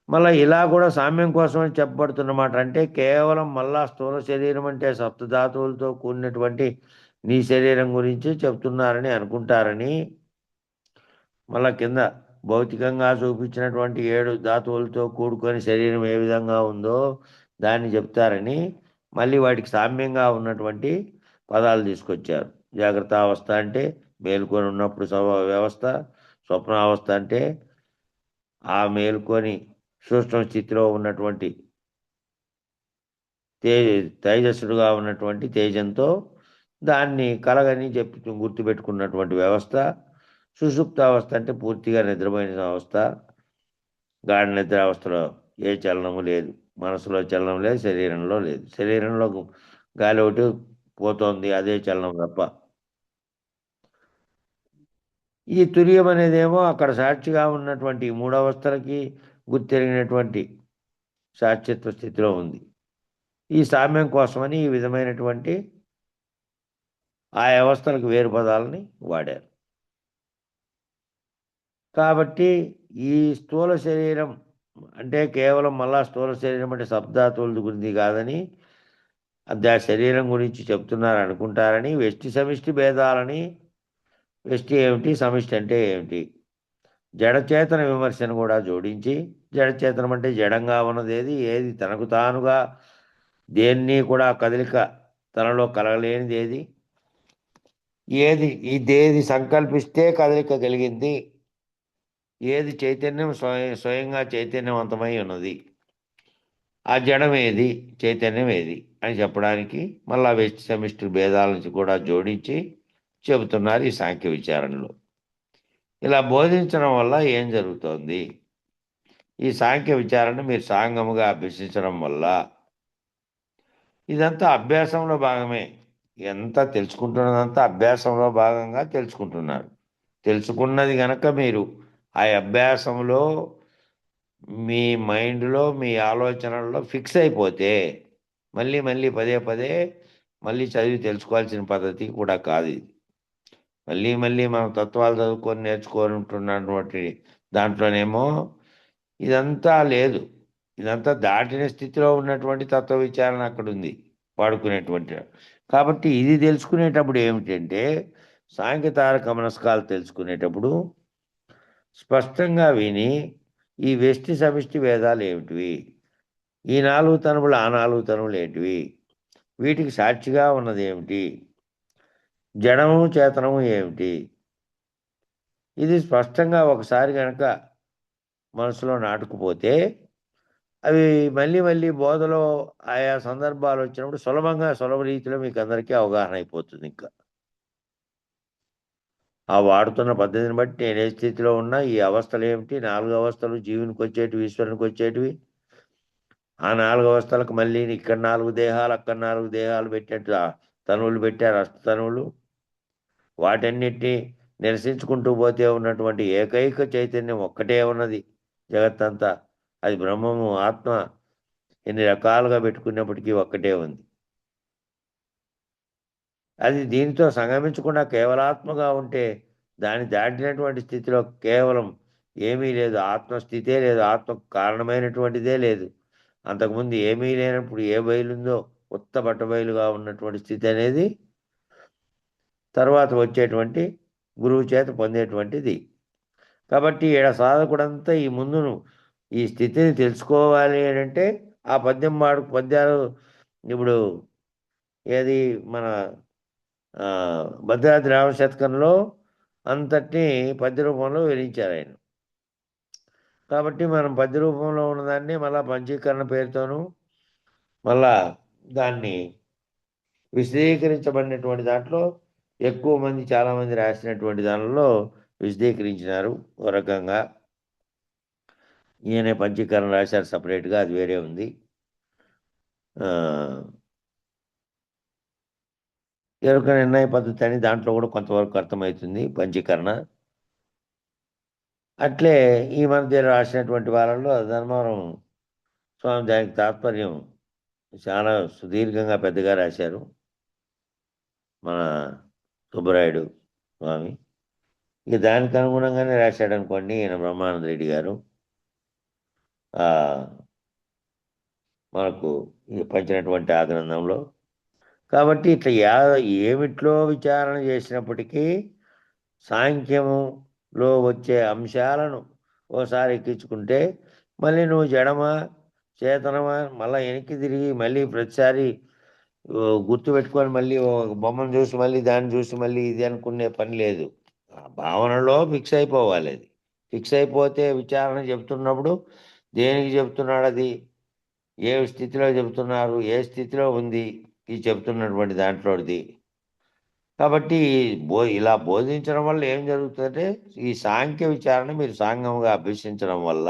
మళ్ళీ ఇలా కూడా సామ్యం కోసమని చెప్పబడుతున్నమాట. అంటే కేవలం మళ్ళా స్థూల శరీరం అంటే సప్తధాతువులతో కూడినటువంటి నీ శరీరం గురించి చెప్తున్నారని అనుకుంటారని, మళ్ళా కింద భౌతికంగా చూపించినటువంటి 7 ధాతువులతో కూడుకొని శరీరం ఏ విధంగా ఉందో దాన్ని చెప్తారని మళ్ళీ వాటికి సామ్యంగా ఉన్నటువంటి పదాలు తీసుకొచ్చారు. జాగ్రత్త అవస్థ అంటే మేల్కొని ఉన్నప్పుడు వ్యవస్థ, స్వప్నావస్థ అంటే ఆ మేల్కొని సూక్ష్మ స్థితిలో ఉన్నటువంటి తేజస్సుడుగా ఉన్నటువంటి తేజంతో దాన్ని కలగని చెప్పి గుర్తుపెట్టుకున్నటువంటి వ్యవస్థ. సుషుప్తావస్థ అంటే పూర్తిగా నిద్రపోయిన అవస్థ, గాఢ నిద్ర అవస్థలో ఏ చలనము లేదు, మనసులో చలనం లేదు, శరీరంలో లేదు. శరీరంలో గాలి ఒకటి పోతోంది, అదే చలనం తప్ప. ఈ తుర్యం అనేదేమో అక్కడ సాక్షిగా ఉన్నటువంటి 3 అవస్థలకి గుర్తెరిగినటువంటి శాశ్వత స్థితిలో ఉంది. ఈ సామ్యం కోసమని ఈ విధమైనటువంటి ఆ వ్యవస్థలకు వేరు పదాలని వాడారు. కాబట్టి ఈ స్థూల శరీరం అంటే కేవలం మళ్ళా స్థూల శరీరం అంటే శబ్దాతువుల గురించి కాదని ఆ శరీరం గురించి చెప్తున్నారు అనుకుంటారని వ్యష్టి సమిష్టి భేదాలని, వ్యష్టి ఏమిటి, సమిష్టి అంటే ఏమిటి, జడచేతన విమర్శను కూడా జోడించి, జడచేతనం అంటే జడంగా ఉన్నది ఏది, ఏది తనకు తానుగా దేన్ని కూడా కదలిక తనలో కలగలేనిది ఏది, ఏది సంకల్పిస్తే కదలిక కలిగింది, ఏది చైతన్యం స్వయంగా చైతన్యవంతమై ఉన్నది, ఆ జడం ఏది, చైతన్యం ఏది అని చెప్పడానికి మళ్ళా వ్యష్టి సమిష్టి భేదాలను కూడా జోడించి చెబుతున్నారు ఈ సాంఖ్య విచారణలో. ఇలా బోధించడం వల్ల ఏం జరుగుతోంది? ఈ సాంఖ్య విచారణ మీరు సాంగముగా అభ్యసించడం వల్ల ఇదంతా అభ్యాసంలో భాగమే. ఎంత తెలుసుకుంటున్నదంతా అభ్యాసంలో భాగంగా తెలుసుకుంటున్నారు. తెలుసుకున్నది గనక మీరు ఆ అభ్యాసంలో మీ మైండ్లో మీ ఆలోచనల్లో ఫిక్స్ అయిపోతే మళ్ళీ మళ్ళీ పదే పదే మళ్ళీ చదివి తెలుసుకోవాల్సిన పద్ధతి కూడా కాదు ఇది. మళ్ళీ మళ్ళీ మనం తత్వాలు చదువుకొని నేర్చుకుంటున్నటువంటి దాంట్లోనేమో ఇదంతా లేదు. ఇదంతా దాటిన స్థితిలో ఉన్నటువంటి తత్వ విచారణ అక్కడ ఉంది వాడుకునేటువంటి. కాబట్టి ఇది తెలుసుకునేటప్పుడు ఏమిటంటే సాంఖ్యతారక మనస్కాలు తెలుసుకునేటప్పుడు స్పష్టంగా విని ఈ వ్యష్టి సమిష్టి భేదాలు ఏమిటివి, ఈ 4 తనువులు ఆ 4 తనువులు ఏంటివి, వీటికి సాక్షిగా ఉన్నది ఏమిటి, జడము చేతనము ఏమిటి, ఇది స్పష్టంగా ఒకసారి గనక మనసులో నాటుకుపోతే అవి మళ్ళీ మళ్ళీ బోధలో ఆయా సందర్భాలు వచ్చినప్పుడు సులభ రీతిలో మీకు అందరికీ అవగాహన అయిపోతుంది. ఇంకా ఆ వాడుతున్న పద్ధతిని బట్టి నేను ఏ స్థితిలో ఉన్నా, ఈ అవస్థలు ఏమిటి, 4 అవస్థలు జీవునికి వచ్చేటివి, ఈశ్వరునికి వచ్చేటివి, ఆ 4 అవస్థలకు మళ్ళీ ఇక్కడ 4 దేహాలు, అక్కడ 4 దేహాలు పెట్టేట్టు తనువులు పెట్టారు, అష్టతనువులు. వాటన్నిటినీ నిరసించుకుంటూ పోతే ఉన్నటువంటి ఏకైక చైతన్యం ఒక్కటే ఉన్నది జగత్తంతా. అది బ్రహ్మము, ఆత్మ. ఎన్ని రకాలుగా పెట్టుకున్నప్పటికీ ఒక్కటే ఉంది. అది దీనితో సంగమించకుండా కేవలాత్మగా ఉంటే దాన్ని దాటినటువంటి స్థితిలో కేవలం ఏమీ లేదు, ఆత్మస్థితే లేదు, ఆత్మకు కారణమైనటువంటిదే లేదు. అంతకుముందు ఏమీ లేనప్పుడు ఏ బయలుందో ఉత్త బట్టబయలుగా ఉన్నటువంటి స్థితి అనేది తర్వాత వచ్చేటువంటి గురువు చేత పొందేటువంటిది. కాబట్టి ఈడ సాధకుడంతా ఈ ముందును ఈ స్థితిని తెలుసుకోవాలి అంటే ఆ పద్యాలు ఇప్పుడు ఏది మన భద్రాద్రి రామ శతకంలో అంతటినీ పద్య రూపంలో వివరించారు ఆయన. కాబట్టి మనం పద్య రూపంలో ఉన్నదాన్ని మళ్ళా పంచీకరణ పేరుతోనూ మళ్ళా దాన్ని విశదీకరించబడినటువంటి దాంట్లో ఎక్కువ మంది చాలామంది రాసినటువంటి దానిలో విశదీకరించినారు ఓ రకంగా. ఈయనే పంచీకరణ రాశారు సపరేట్గా, అది వేరే ఉంది. ఎరుక నిర్ణయ పద్ధతి అని దాంట్లో కూడా కొంతవరకు అర్థమవుతుంది పంచీకరణ. అట్లే ఈ మధ్య రాసినటువంటి వాళ్ళలో ధర్మవరం స్వామి దానికి తాత్పర్యం చాలా సుదీర్ఘంగా పెద్దగా రాశారు మన సుబ్బరాయుడు స్వామి. ఇక దానికి అనుగుణంగానే రాశాడు అనుకోండి ఈయన బ్రహ్మానంద రెడ్డి గారు మనకు పంచినటువంటి ఆ గ్రంథంలో. కాబట్టి ఇట్లా ఏమిట్లో విచారణ చేసినప్పటికీ సాంఖ్యములో వచ్చే అంశాలను ఓసారి ఎక్కించుకుంటే మళ్ళీ నువ్వు జడమా చేతనమా మళ్ళీ వెనక్కి తిరిగి మళ్ళీ ప్రతిసారి గుర్తుపెట్టుకొని మళ్ళీ బొమ్మను చూసి మళ్ళీ దాన్ని చూసి మళ్ళీ ఇది అనుకునే పని లేదు. ఆ భావనలో ఫిక్స్ అయిపోవాలి. అది ఫిక్స్ అయిపోతే విచారణ చెప్తున్నప్పుడు దేనికి చెప్తున్నాడు, అది ఏ స్థితిలో చెబుతున్నారు, ఏ స్థితిలో ఉంది ఈ చెప్తున్నటువంటి దాంట్లోది. కాబట్టి ఇలా బోధించడం వల్ల ఏం జరుగుతుందంటే ఈ సాంఖ్య విచారణ మీరు సాంగముగా అభ్యసించడం వల్ల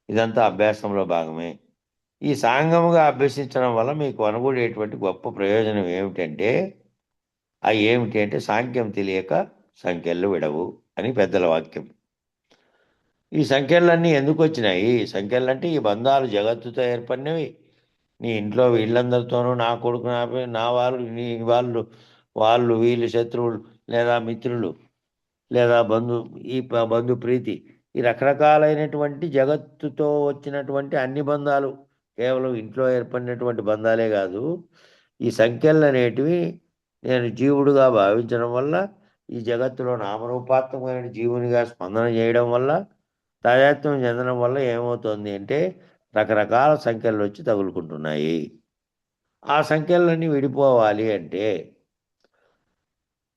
ఇదంతా అభ్యాసంలో భాగమే. ఈ సాంగముగా అభ్యసించడం వల్ల మీకు అనుగుడేటువంటి గొప్ప ప్రయోజనం ఏమిటంటే సాంఖ్యం తెలియక సంఖ్యలు విడవు అని పెద్దల వాక్యం. ఈ సంఖ్యలన్నీ ఎందుకు వచ్చినాయి? ఈ సంఖ్యలంటే ఈ బంధాలు జగత్తుతో ఏర్పడినవి. నీ ఇంట్లో వీళ్ళందరితోనూ నా కొడుకు నా వాళ్ళు నీ వాళ్ళు వాళ్ళు వీళ్ళు శత్రువులు లేదా మిత్రులు లేదా బంధు ప్రీతి, ఈ రకరకాలైనటువంటి జగత్తుతో వచ్చినటువంటి అన్ని బంధాలు కేవలం ఇంట్లో ఏర్పడినటువంటి బంధాలే కాదు. ఈ సంఖ్యలు అనేటివి నేను జీవుడుగా భావించడం వల్ల, ఈ జగత్తులో నామరూపాత్మకమైన జీవునిగా స్పందన చేయడం వల్ల, తాదాత్మ్యం చెందడం వల్ల ఏమవుతుంది అంటే రకరకాల సంఖ్యలు వచ్చి తగులుకుంటున్నాయి. ఆ సంఖ్యలన్నీ విడిపోవాలి అంటే,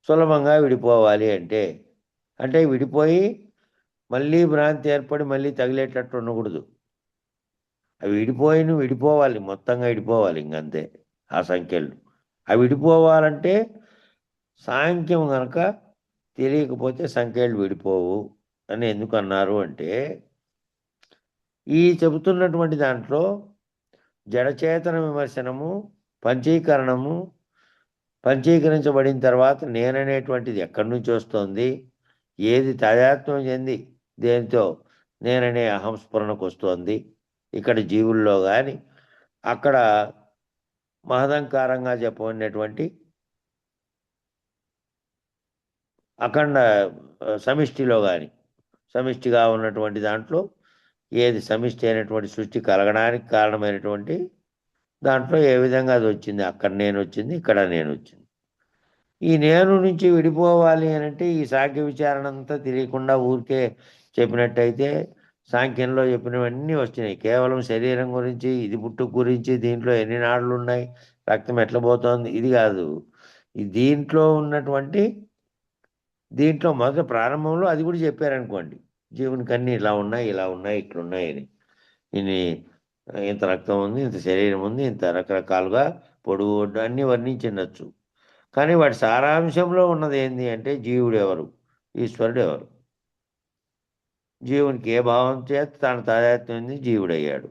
సులభంగా విడిపోవాలి అంటే విడిపోయి మళ్ళీ భ్రాంతి ఏర్పడి మళ్ళీ తగిలేటట్టు ఉండకూడదు. అవి విడిపోవాలి, మొత్తంగా విడిపోవాలి, ఇంకంతే ఆ సంఖ్యలు. అవి విడిపోవాలంటే సాంఖ్యం గనక తెలియకపోతే సంఖ్యలు విడిపోవు అని ఎందుకు అన్నారు అంటే, ఈ చెబుతున్నటువంటి దాంట్లో జడచేతన విమర్శనము, పంచీకరణము, పంచీకరించబడిన తర్వాత నేననేటువంటిది ఎక్కడి నుంచి వస్తుంది, ఏది తాదాత్మ్యం చెంది దేనితో నేననే అహంస్ఫురణకు వస్తోంది ఇక్కడ జీవుల్లో కానీ, అక్కడ మహదంకారంగా చెప్పబడినటువంటి అఖండ సమిష్టిలో కానీ, సమిష్టిగా ఉన్నటువంటి దాంట్లో ఏది సమిష్టి అయినటువంటి సృష్టి కలగడానికి కారణమైనటువంటి దాంట్లో ఏ విధంగా అది వచ్చింది, అక్కడ నేను వచ్చింది, ఇక్కడ నేను వచ్చింది. ఈ నేను నుంచి విడిపోవాలి అని అంటే ఈ సాంఖ్య విచారణ అంతా తెలియకుండా ఊరికే చెప్పినట్టయితే సాంఖ్యంలో చెప్పినవన్నీ వచ్చినాయి. కేవలం శరీరం గురించి, ఇది పుట్టుక గురించి, దీంట్లో ఎన్ని నాడులు ఉన్నాయి, రక్తం ఎట్లా పోతోంది, ఇది కాదు. ఈ దీంట్లో మొదట ప్రారంభంలో అది కూడా చెప్పారనుకోండి, జీవునికి అన్నీ ఇలా ఉన్నాయి, ఇలా ఉన్నాయి, ఇట్లున్నాయి అని. ఇన్ని ఇంత రక్తం ఉంది, ఇంత శరీరం ఉంది, ఇంత రకరకాలుగా పొడుగు అన్నీ వర్ణించిండొచ్చు. కానీ వాటి సారాంశంలో ఉన్నది ఏంది అంటే జీవుడు ఎవరు, ఈశ్వరుడు ఎవరు, జీవునికి ఏ భావం చేత తాను తాదాత్మ్యం జీవుడయ్యాడు,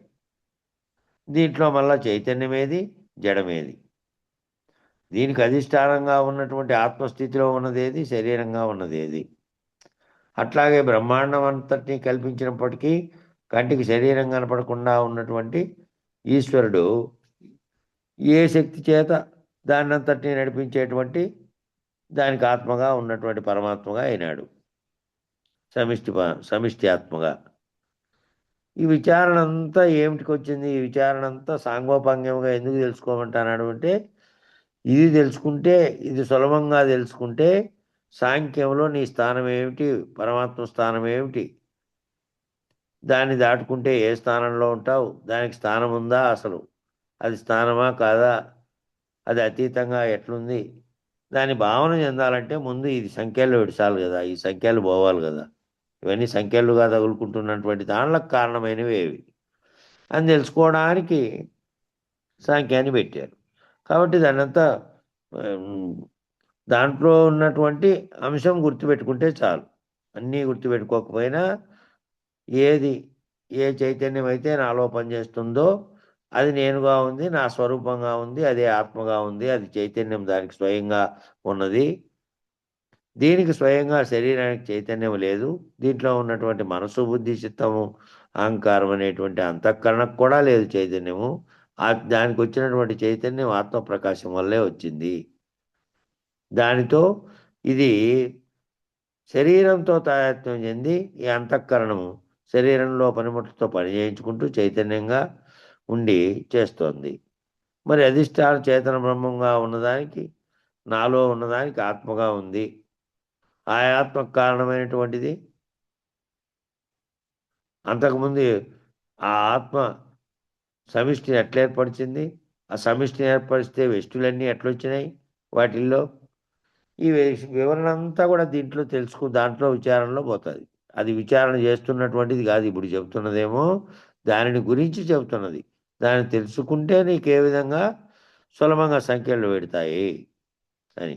దీంట్లో మళ్ళా చైతన్యమేది, జడమేది, దీనికి అధిష్టానంగా ఉన్నటువంటి ఆత్మస్థితిలో ఉన్నదేది, శరీరంగా ఉన్నదేది. అట్లాగే బ్రహ్మాండం అంతటినీ కల్పించినప్పటికీ కంటికి శరీరం కనపడకుండా ఉన్నటువంటి ఈశ్వరుడు ఏ శక్తి చేత దాన్నంతటినీ నడిపించేటువంటి దానికి ఆత్మగా ఉన్నటువంటి పరమాత్మగా అయినాడు, సమిష్టి ఆత్మగా. ఈ విచారణ అంతా ఏమిటికి వచ్చింది? ఈ విచారణ అంతా సాంగోపాంగంగా ఎందుకు తెలుసుకోమంటున్నాడు అంటే, ఇది తెలుసుకుంటే, ఇది సులభంగా తెలుసుకుంటే సాంఖ్యంలో నీ స్థానం ఏమిటి, పరమాత్మ స్థానం ఏమిటి, దాన్ని దాటుకుంటే ఏ స్థానంలో ఉంటావు, దానికి స్థానం ఉందా, అసలు అది స్థానమా కాదా, అది అతీతంగా ఎట్లుంది, దాని భావన చెందాలంటే ముందు ఇది సంఖ్యలు విడిచాలి కదా, ఈ సంఖ్యలు పోవాలి కదా. ఇవన్నీ సంఖ్యలుగా తగులుకుంటున్నటువంటి దానిలకు కారణమైనవి ఏవి అని తెలుసుకోవడానికి సాంఖ్యాన్ని పెట్టారు. కాబట్టి దాన్నంతా దాంట్లో ఉన్నటువంటి అంశం గుర్తుపెట్టుకుంటే చాలు. అన్నీ గుర్తుపెట్టుకోకపోయినా ఏది ఏ చైతన్యం అయితే నాలో పనిచేస్తుందో అది నేనుగా ఉంది, నా స్వరూపంగా ఉంది, అదే ఆత్మగా ఉంది, అది చైతన్యం దానికి స్వయంగా ఉన్నది. దీనికి స్వయంగా శరీరానికి చైతన్యం లేదు. దీంట్లో ఉన్నటువంటి మనసు, బుద్ధి, చిత్తము, అహంకారం అనేటువంటి అంతఃకరణకు కూడా లేదు చైతన్యము. దానికి వచ్చినటువంటి చైతన్యం ఆత్మప్రకాశం వల్లే వచ్చింది. దానితో ఇది శరీరంతో తాదాత్మ్యం చెంది ఈ అంతఃకరణము శరీరంలో పనిముట్లతో పని చేయించుకుంటూ చైతన్యంగా ఉండి చేస్తోంది. మరి అధిష్టాన చేతన బ్రహ్మంగా ఉన్నదానికి, నాలో ఉన్నదానికి ఆత్మగా ఉంది. ఆ ఆత్మకు కారణమైనటువంటిది అంతకుముందు ఆ ఆత్మ సమిష్టిని ఎట్లా ఏర్పరిచింది, ఆ సమిష్టిని ఏర్పరిస్తే వెష్టులన్నీ ఎట్లొచ్చినాయి వాటిల్లో, ఈ వివరణ అంతా కూడా దాంట్లో విచారణలో పోతుంది. అది విచారణ చేస్తున్నటువంటిది కాదు ఇప్పుడు చెబుతున్నదేమో, దానిని గురించి చెబుతున్నది. దాన్ని తెలుసుకుంటే నీకు ఏ విధంగా సులభంగా సంఖ్యలు పెడతాయి అని.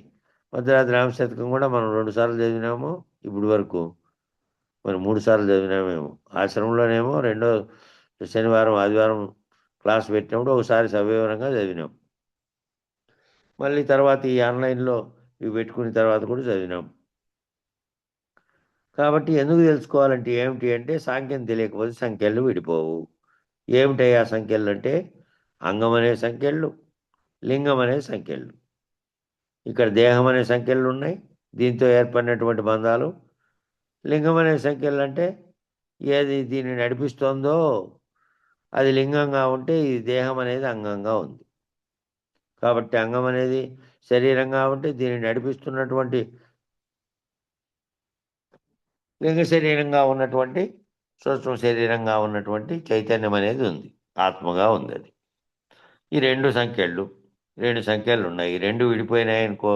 భద్రాద్రి రామశతకం కూడా మనం 2 సార్లు చదివినాము ఇప్పుడు వరకు, మరి 3 సార్లు చదివినామేమో. ఆశ్రమంలోనేమో రెండో శనివారం ఆదివారం క్లాస్ పెట్టినప్పుడు ఒకసారి సవివరంగా చదివినాం. మళ్ళీ తర్వాత ఈ ఆన్లైన్లో ఇవి పెట్టుకున్న తర్వాత కూడా చదివినాం. కాబట్టి ఎందుకు తెలుసుకోవాలంటే ఏమిటి అంటే సాంఖ్యం తెలియకపోతే సంఖ్యలు విడిపోవు. ఏమిటయ్యా సంఖ్యలు అంటే అంగం అనే సంఖ్యలు, లింగం అనే సంఖ్యలు. ఇక్కడ దేహం అనే సంఖ్యలు ఉన్నాయి, దీంతో ఏర్పడినటువంటి బంధాలు. లింగం అనే సంఖ్యలు అంటే ఏది దీన్ని నడిపిస్తోందో అది లింగంగా ఉంటే ఈ దేహం అనేది అంగంగా ఉంది. కాబట్టి అంగం అనేది శరీరంగా ఉంటే దీన్ని నడిపిస్తున్నటువంటి లింగ శరీరంగా ఉన్నటువంటి సూక్ష్మ శరీరంగా ఉన్నటువంటి చైతన్యం అనేది ఉంది, ఆత్మగా ఉంది అది. ఈ రెండు సంఖ్యలు ఉన్నాయి. ఈ రెండు విడిపోయినాయి అనుకో,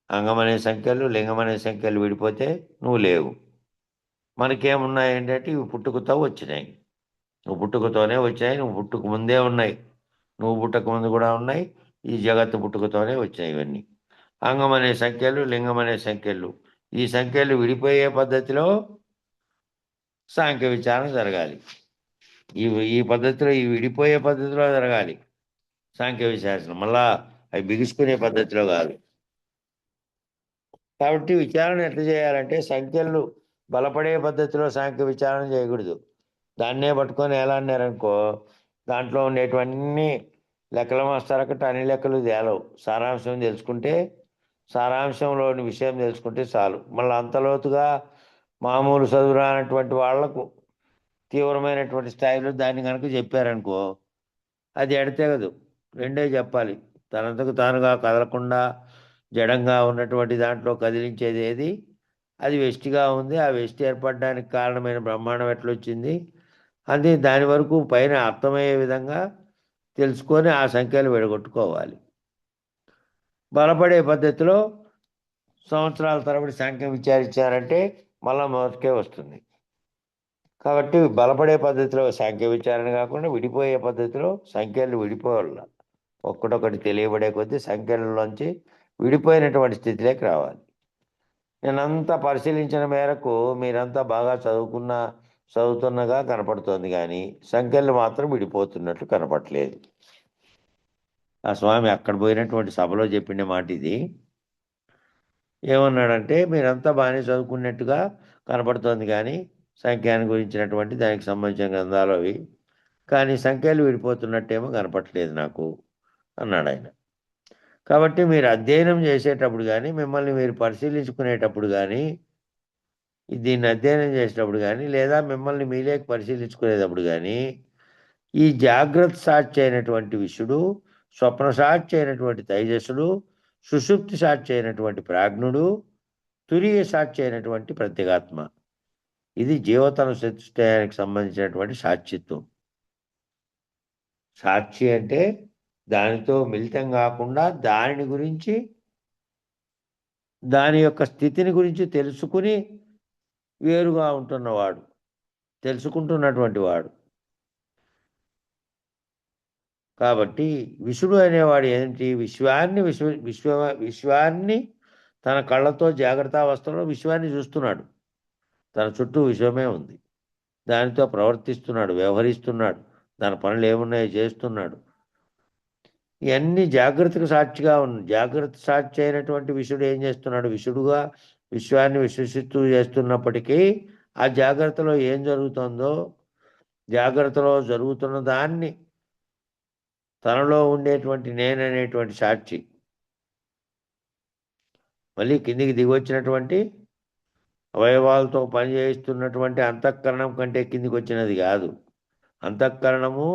అంగం అనే సంఖ్యలు, లింగం అనే సంఖ్యలు విడిపోతే నువ్వు లేవు. మనకేమున్నాయి ఏంటంటే ఇవి పుట్టుకతో వచ్చినాయి. నువ్వు పుట్టుకతోనే వచ్చాయి, నువ్వు పుట్టుక ముందే ఉన్నాయి, నువ్వు పుట్టక ముందు కూడా ఉన్నాయి. ఈ జగత్తు పుట్టుకతోనే వచ్చాయి ఇవన్నీ. అంగం అనే సంఖ్యలు, లింగం అనే సంఖ్యలు. ఈ సంఖ్యలు విడిపోయే పద్ధతిలో సాంఖ్య విచారణ జరగాలి. ఈ పద్ధతిలో ఈ విడిపోయే పద్ధతిలో జరగాలి సాంఖ్య విచారణ. మళ్ళా అవి బిగుసుకునే పద్ధతిలో కాదు. కాబట్టి విచారణ ఎట్లా చేయాలంటే సంఖ్యలు బలపడే పద్ధతిలో సాంఖ్య విచారణ చేయకూడదు. దాన్నే పట్టుకొని ఎలా అన్నారనుకో, దాంట్లో ఉండేటివన్నీ లెక్కల మాస్తారకట అన్ని లెక్కలు తేలవు. సారాంశం తెలుసుకుంటే, సారాంశంలోని విషయం తెలుసుకుంటే చాలు. మళ్ళీ అంతలోతుగా మామూలు చదువురానటువంటి వాళ్లకు తీవ్రమైనటువంటి స్థాయిలో దాన్ని కనుక చెప్పారనుకో, అది ఎడతెగదు. రెండే చెప్పాలి, తనంతకు తానుగా కదలకుండా జడంగా ఉన్నటువంటి దాంట్లో కదిలించేది ఏది, అది వెష్టిగా ఉంది. ఆ వెష్టి ఏర్పడడానికి కారణమైన బ్రహ్మాండం ఎట్లొచ్చింది, అది దాని వరకు పైన అర్థమయ్యే విధంగా తెలుసుకొని ఆ సంఖ్యలు విడగొట్టుకోవాలి. బలపడే పద్ధతిలో సంవత్సరాల తరబడి సంఖ్య విచారించారంటే మళ్ళా మొదటికే వస్తుంది. కాబట్టి బలపడే పద్ధతిలో సంఖ్య విచారణ కాకుండా విడిపోయే పద్ధతిలో సంఖ్యలు విడిపోవాల. ఒక్కటొక్కటి తెలియబడే కొద్దీ సంఖ్యలలోంచి విడిపోయినటువంటి స్థితిలోకి రావాలి. నేనంతా పరిశీలించిన మేరకు మీరంతా బాగా చదువుతున్నగా కనపడుతోంది, కానీ సంఖ్యలు మాత్రం విడిపోతున్నట్లు కనపడలేదు. ఆ స్వామి అక్కడ పోయినటువంటి సభలో చెప్పిన మాట ఇది. ఏమన్నాడంటే మీరంతా బాగానే చదువుకున్నట్టుగా కనపడుతోంది, కానీ సంఖ్యాన్ని గురించినటువంటి దానికి సంబంధించిన గ్రంథాలు అవి, కానీ సంఖ్యలు విడిపోతున్నట్టేమో కనపట్లేదు నాకు అన్నాడు ఆయన. కాబట్టి మీరు అధ్యయనం చేసేటప్పుడు కానీ, మిమ్మల్ని మీరు పరిశీలించుకునేటప్పుడు కానీ, దీన్ని అధ్యయనం చేసేటప్పుడు కానీ, లేదా మిమ్మల్ని మీలేకి పరిశీలించుకునేటప్పుడు కానీ, ఈ జాగ్రత్త సాక్షి అయినటువంటి విషుడు, స్వప్న సాక్షి అయినటువంటి తైజస్సుడు, సుషుప్తి సాక్షి అయినటువంటి ప్రాజ్ఞుడు, తురియ సాక్షి అయినటువంటి ప్రత్యేగాత్మ, ఇది జీవతన చతుష్టయానికి సంబంధించినటువంటి సాక్షిత్వం. సాక్షి అంటే దానితో మిళితం కాకుండా దానిని గురించి, దాని యొక్క స్థితిని గురించి తెలుసుకుని వేరుగా ఉంటున్నవాడు, తెలుసుకుంటున్నటువంటి వాడు. కాబట్టి విషుడు అనేవాడు ఏంటి, విశ్వాన్ని తన కళ్ళతో జాగ్రత్తావస్థలో విశ్వాన్ని చూస్తున్నాడు. తన చుట్టూ విశ్వమే ఉంది, దానితో ప్రవర్తిస్తున్నాడు, వ్యవహరిస్తున్నాడు, దాని పనులు ఏమున్నాయో చేస్తున్నాడు. ఇవన్నీ జాగ్రత్తకు సాక్షిగా జాగ్రత్త సాక్షి అయినటువంటి విషుడు ఏం చేస్తున్నాడు, విషుడుగా విశ్వాన్ని విశ్వసిస్తూ చేస్తున్నప్పటికీ ఆ జాగ్రత్తలో ఏం జరుగుతుందో, జాగ్రత్తలో జరుగుతున్న దాన్ని తనలో ఉండేటువంటి నేననేటువంటి సాక్షి, మళ్ళీ కిందికి దిగొచ్చినటువంటి అవయవాలతో పనిచేస్తున్నటువంటి అంతఃకరణం కంటే కిందికి వచ్చినది కాదు. అంతఃకరణము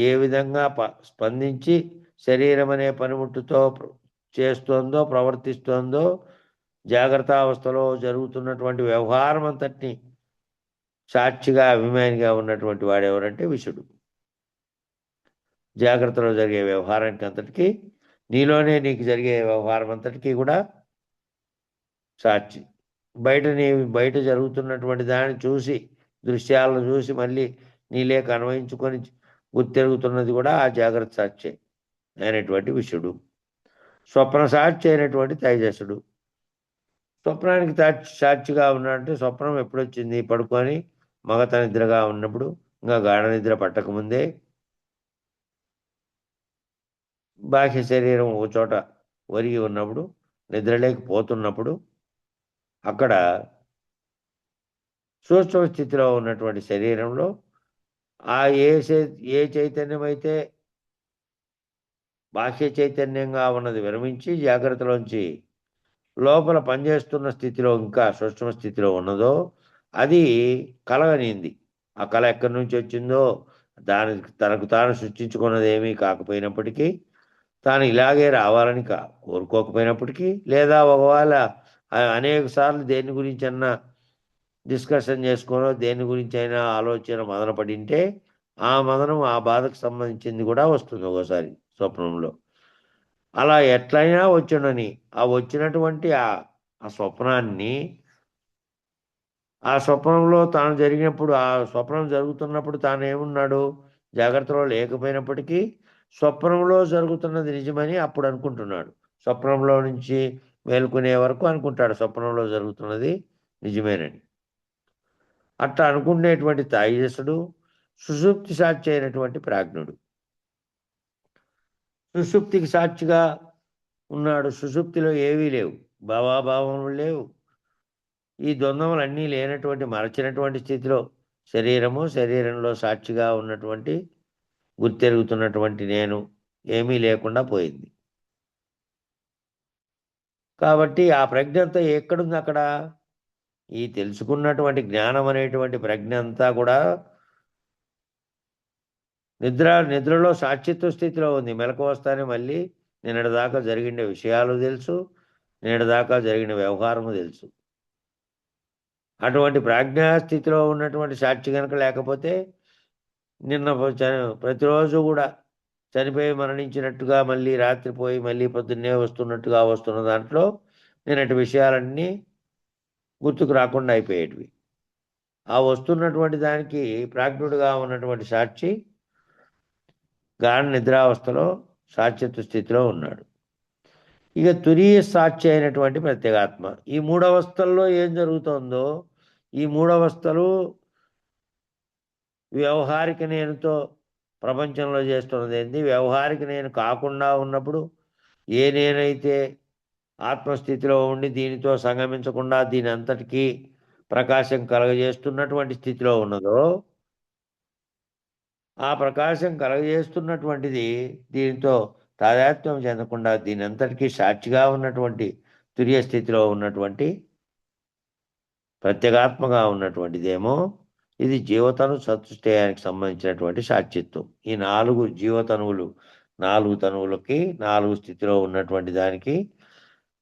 ఏ విధంగా స్పందించి శరీరం అనే పనిముట్టుతో చేస్తోందో, ప్రవర్తిస్తోందో, జాగ్రత్త అవస్థలో జరుగుతున్నటువంటి వ్యవహారం అంతటినీ సాక్షిగా అభిమానిగా ఉన్నటువంటి వాడెవరంటే విషుడు. జాగ్రత్తలో జరిగే వ్యవహారానికి అంతటికీ, నీలోనే నీకు జరిగే వ్యవహారం అంతటికీ కూడా సాక్షి. బయట జరుగుతున్నటువంటి దాన్ని చూసి, దృశ్యాలను చూసి మళ్ళీ నీలేక అన్వయించుకొని గుర్తెరుగుతున్నది కూడా ఆ జాగ్రత్త సాక్షి అయినటువంటి విషుడు. స్వప్న సాక్షి అయినటువంటి తైజసుడు. స్వప్నానికి సాక్షిగా ఉన్నాడంటే స్వప్నం ఎప్పుడొచ్చింది, పడుకొని మగత నిద్రగా ఉన్నప్పుడు, ఇంకా గాఢ నిద్ర పట్టకముందే, బాహ్య శరీరం ఒక చోట ఒరిగి ఉన్నప్పుడు, నిద్రలేకపోతున్నప్పుడు, అక్కడ సూక్ష్మ స్థితిలో ఉన్నటువంటి శరీరంలో ఆ ఏ చైతన్యం అయితే బాహ్య చైతన్యంగా ఉన్నది విరమించి జాగ్రత్తలోంచి లోపల పనిచేస్తున్న స్థితిలో ఇంకా సూక్ష్మ స్థితిలో ఉన్నదో అది కలగనింది. ఆ కళ ఎక్కడి నుంచి వచ్చిందో తనకు తాను సృష్టించుకున్నది ఏమీ కాకపోయినప్పటికీ, తాను ఇలాగే రావాలని కోరుకోకపోయినప్పటికీ, లేదా ఒకవేళ అనేక సార్లు దేని గురించన్నా డిస్కషన్ చేసుకోనో, దేని గురించైనా ఆలోచన మదనపడింటే, ఆ మదనం ఆ బాధకు సంబంధించింది కూడా వస్తుంది ఒక్కోసారి స్వప్నంలో. అలా ఎట్లయినా వచ్చుండని, ఆ వచ్చినటువంటి ఆ స్వప్నాన్ని ఆ స్వప్నంలో తాను జరిగినప్పుడు, ఆ స్వప్నం జరుగుతున్నప్పుడు తానేమున్నాడు? జాగ్రత్తలో లేకపోయినప్పటికీ, స్వప్నంలో జరుగుతున్నది నిజమని అప్పుడు అనుకుంటున్నాడు. స్వప్నంలో నుంచి మేలుకునే వరకు అనుకుంటాడు స్వప్నంలో జరుగుతున్నది నిజమేనని. అట్లా అనుకునేటువంటి తైజసుడు సుషుప్తి సాక్షి అయినటువంటి ప్రాజ్ఞుడు. సుషుప్తికి సాక్షిగా ఉన్నాడు. సుషుప్తిలో ఏవీ లేవు. భావాభావములు లేవు. ఈ ద్వంద్వములన్నీ లేనటువంటి మరచినటువంటి స్థితిలో శరీరంలో సాక్షిగా ఉన్నటువంటి గుర్తెరుగుతున్నటువంటి నేను ఏమీ లేకుండా పోయింది. కాబట్టి ఆ ప్రజ్ఞ అంతా ఎక్కడుంది అక్కడ? ఈ తెలుసుకున్నటువంటి జ్ఞానం అనేటువంటి ప్రజ్ఞ అంతా కూడా నిద్రలో సాక్షిత్వ స్థితిలో ఉంది. మెలకువ వస్తానే మళ్ళీ నిన్నటిదాకా జరిగిన విషయాలు తెలుసు, నిన్నటిదాకా జరిగిన వ్యవహారము తెలుసు. అటువంటి ప్రాజ్ఞా స్థితిలో ఉన్నటువంటి సాక్షి గనక లేకపోతే నిన్న ప్రతిరోజు కూడా చనిపోయి మరణించినట్టుగా మళ్ళీ రాత్రి పోయి మళ్ళీ పొద్దున్నే వస్తున్నట్టుగా వస్తున్న దాంట్లో నిన్నటి విషయాలన్నీ గుర్తుకు రాకుండా అయిపోయేటివి. ఆ వస్తున్నటువంటి దానికి ప్రాజ్ఞుడిగా ఉన్నటువంటి సాక్షి గాఢ నిద్రావస్థలో సాక్షిత్వ స్థితిలో ఉన్నాడు. ఇక తురీయ సాక్షి అయినటువంటి ప్రత్యేగాత్మ ఈ మూడవస్థల్లో ఏం జరుగుతోందో, ఈ మూడవస్థలు వ్యవహారిక నేనుతో ప్రపంచంలో చేస్తున్నది ఏంది, వ్యవహారిక నేను కాకుండా ఉన్నప్పుడు ఏ నేనైతే ఆత్మస్థితిలో ఉండి దీనితో సంగమించకుండా దీని అంతటికీ ప్రకాశం కలగజేస్తున్నటువంటి స్థితిలో ఉన్నదో, ఆ ప్రకాశం కలగజేస్తున్నటువంటిది దీనితో తాదాత్మ్యం చెందకుండా దీని అంతటికీ సాక్షిగా ఉన్నటువంటి తుర్య స్థితిలో ఉన్నటువంటి ప్రత్యేగాత్మగా ఉన్నటువంటిదేమో ఇది జీవతను చతుష్టయానికి సంబంధించినటువంటి సాక్షిత్వం. ఈ 4 జీవతనువులు 4 తనువులకి 4 స్థితిలో ఉన్నటువంటి దానికి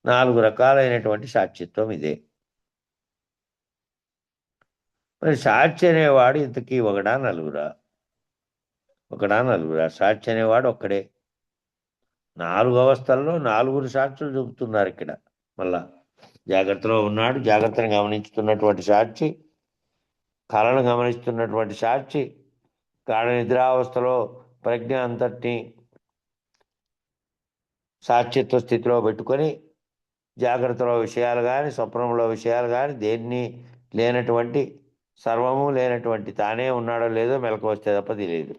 4 రకాలైనటువంటి సాక్షిత్వం ఇదే. మరి సాక్షి అనేవాడు ఇంతకీ ఒకడా నలుగురా? సాక్షి అనేవాడు ఒక్కడే. 4 అవస్థల్లో 4 సాక్షులు చూపుతున్నారు ఇక్కడ. మళ్ళా జాగ్రత్తలో ఉన్నాడు, జాగ్రత్తను గమనించుతున్నటువంటి సాక్షి, కళను గమనిస్తున్నటువంటి సాక్షి, గాఢ నిద్రావస్థలో ప్రజ్ఞ అంతటిని సాక్షిత్వ స్థితిలో పెట్టుకొని జాగ్రత్తలో విషయాలు కానీ స్వప్నంలో విషయాలు కానీ దేన్ని లేనటువంటి సర్వము లేనటువంటి తానే ఉన్నాడో లేదో మెలకు వస్తే తప్ప తెలియదు.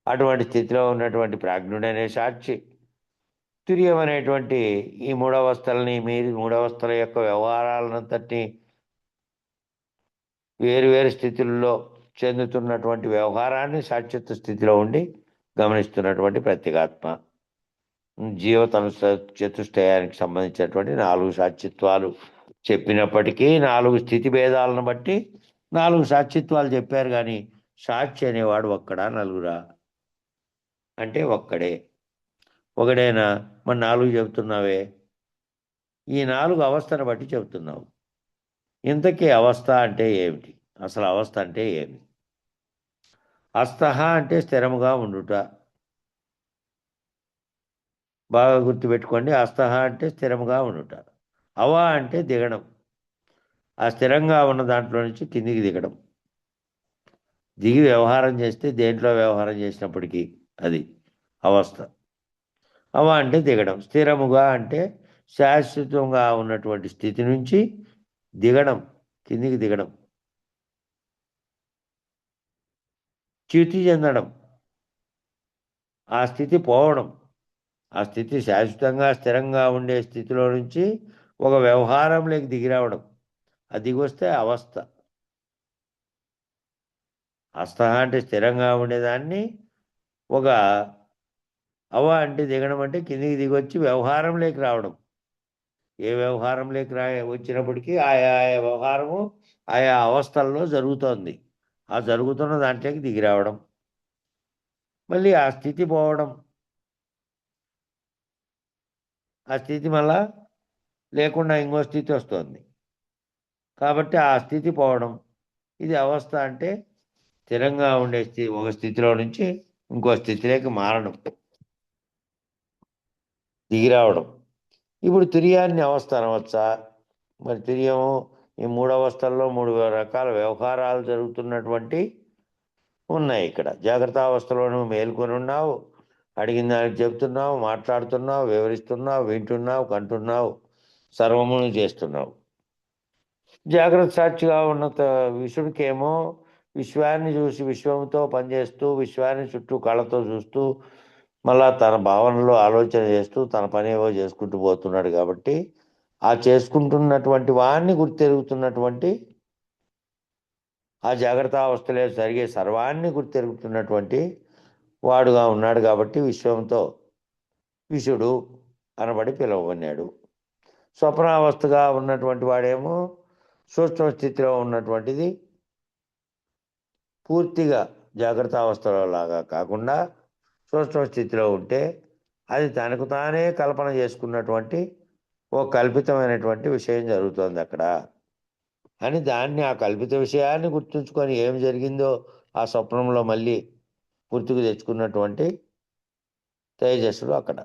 అటువంటి స్థితిలో ఉన్నటువంటి ప్రాజ్ఞుడనే సాక్షి తుర్యం అనేటువంటి ఈ మూడవస్థలని మీరి మూడవస్థల యొక్క వ్యవహారాలనంతటినీ వేరు స్థితుల్లో చెందుతున్నటువంటి వ్యవహారాన్ని సాక్షిత్వ స్థితిలో ఉండి గమనిస్తున్నటువంటి ప్రత్యేగాత్మ. జీవతను చతుష్టయానికి సంబంధించినటువంటి 4 సాక్షిత్వాలు చెప్పినప్పటికీ 4 స్థితి భేదాలను బట్టి 4 సాక్షిత్వాలు చెప్పారు. కానీ సాక్షి అనేవాడు ఒక్కడా నలుగురా అంటే ఒక్కడే. ఒకడేనా? మరి 4 చెబుతున్నావే. ఈ 4 అవస్థను బట్టి చెబుతున్నావు. ఇంతకీ అవస్థ అంటే ఏమిటి? అసలు అవస్థ అంటే ఏమి? అస్తహ అంటే స్థిరముగా ఉండుట. బాగా గుర్తుపెట్టుకోండి. అస్తహ అంటే స్థిరముగా ఉండుట. అవ అంటే దిగడం. ఆ స్థిరంగా ఉన్న దాంట్లో నుంచి కిందికి దిగడం. దిగి వ్యవహారం చేస్తే దేంట్లో వ్యవహారం చేసినప్పటికీ అది అవస్థ. అవ అంటే దిగడం. స్థిరముగా అంటే శాశ్వతంగా ఉన్నటువంటి స్థితి నుంచి దిగడం, కిందికి దిగడం. చ్యుతి చెందడం, ఆ స్థితి పోవడం. ఆ స్థితి శాశ్వతంగా స్థిరంగా ఉండే స్థితిలో నుంచి ఒక వ్యవహారంలోకి దిగిరావడం. అది దిగొస్తే అవస్థ. అస్థ అంటే స్థిరంగా ఉండేదాన్ని ఒక అవ అంటే దిగడం అంటే కిందికి దిగొచ్చి వ్యవహారంలోకి రావడం. ఏ వ్యవహారంలోకి వచ్చినప్పటికీ ఆయా వ్యవహారము ఆయా అవస్థల్లో జరుగుతోంది. ఆ జరుగుతున్న దాంట్లోకి దిగి రావడం, మళ్ళీ ఆ స్థితి పోవడం, ఆ స్థితి మళ్ళా లేకుండా ఇంకో స్థితి వస్తుంది. కాబట్టి ఆ స్థితి పోవడం, ఇది అవస్థ అంటే స్థిరంగా ఉండే ఒక స్థితిలో నుంచి ఇంకో స్థితిలోకి మారడం, దిగి రావడం. ఇప్పుడు తురియాన్ని అవస్థ అనవచ్చా? మరి తురియము ఈ మూడు అవస్థల్లో మూడు రకాల వ్యవహారాలు జరుగుతున్నటువంటి ఉన్నాయి. ఇక్కడ జాగ్రత్త అవస్థలో నువ్వు మేల్కొని ఉన్నావు, అడిగిన దానికి చెప్తున్నావు, మాట్లాడుతున్నావు, వివరిస్తున్నావు, వింటున్నావు, కంటున్నావు, సర్వమును చేస్తున్నావు. జాగ్రత్త సాక్షిగా ఉన్న విషుడికేమో విశ్వాన్ని చూసి విశ్వంతో పనిచేస్తూ విశ్వాన్ని చుట్టూ కళ్ళతో చూస్తూ మళ్ళా తన భావనలో ఆలోచన చేస్తూ తన పని ఏవో చేసుకుంటూ పోతున్నాడు. కాబట్టి ఆ చేసుకుంటున్నటువంటి వాడిని గుర్తెరుగుతున్నటువంటి ఆ జాగ్రత్త అవస్థలే జరిగే సర్వాన్ని గుర్తెరుగుతున్నటువంటి వాడుగా ఉన్నాడు. కాబట్టి విశ్వంతో విషుడు అనబడి పిలువబడినాడు. స్వప్నావస్థగా ఉన్నటువంటి వాడేమో సూక్ష్మ స్థితిలో ఉన్నటువంటిది పూర్తిగా జాగ్రత్త అవస్థలో లాగా కాకుండా సూక్ష్మ స్థితిలో ఉంటే అది తనకు తానే కల్పన చేసుకున్నటువంటి ఓ కల్పితమైనటువంటి విషయం జరుగుతోంది అక్కడ అని దాన్ని ఆ కల్పిత విషయాన్ని గుర్తుంచుకొని ఏం జరిగిందో ఆ స్వప్నంలో మళ్ళీ గుర్తుకు తెచ్చుకున్నటువంటి తేజస్సుడు అక్కడ.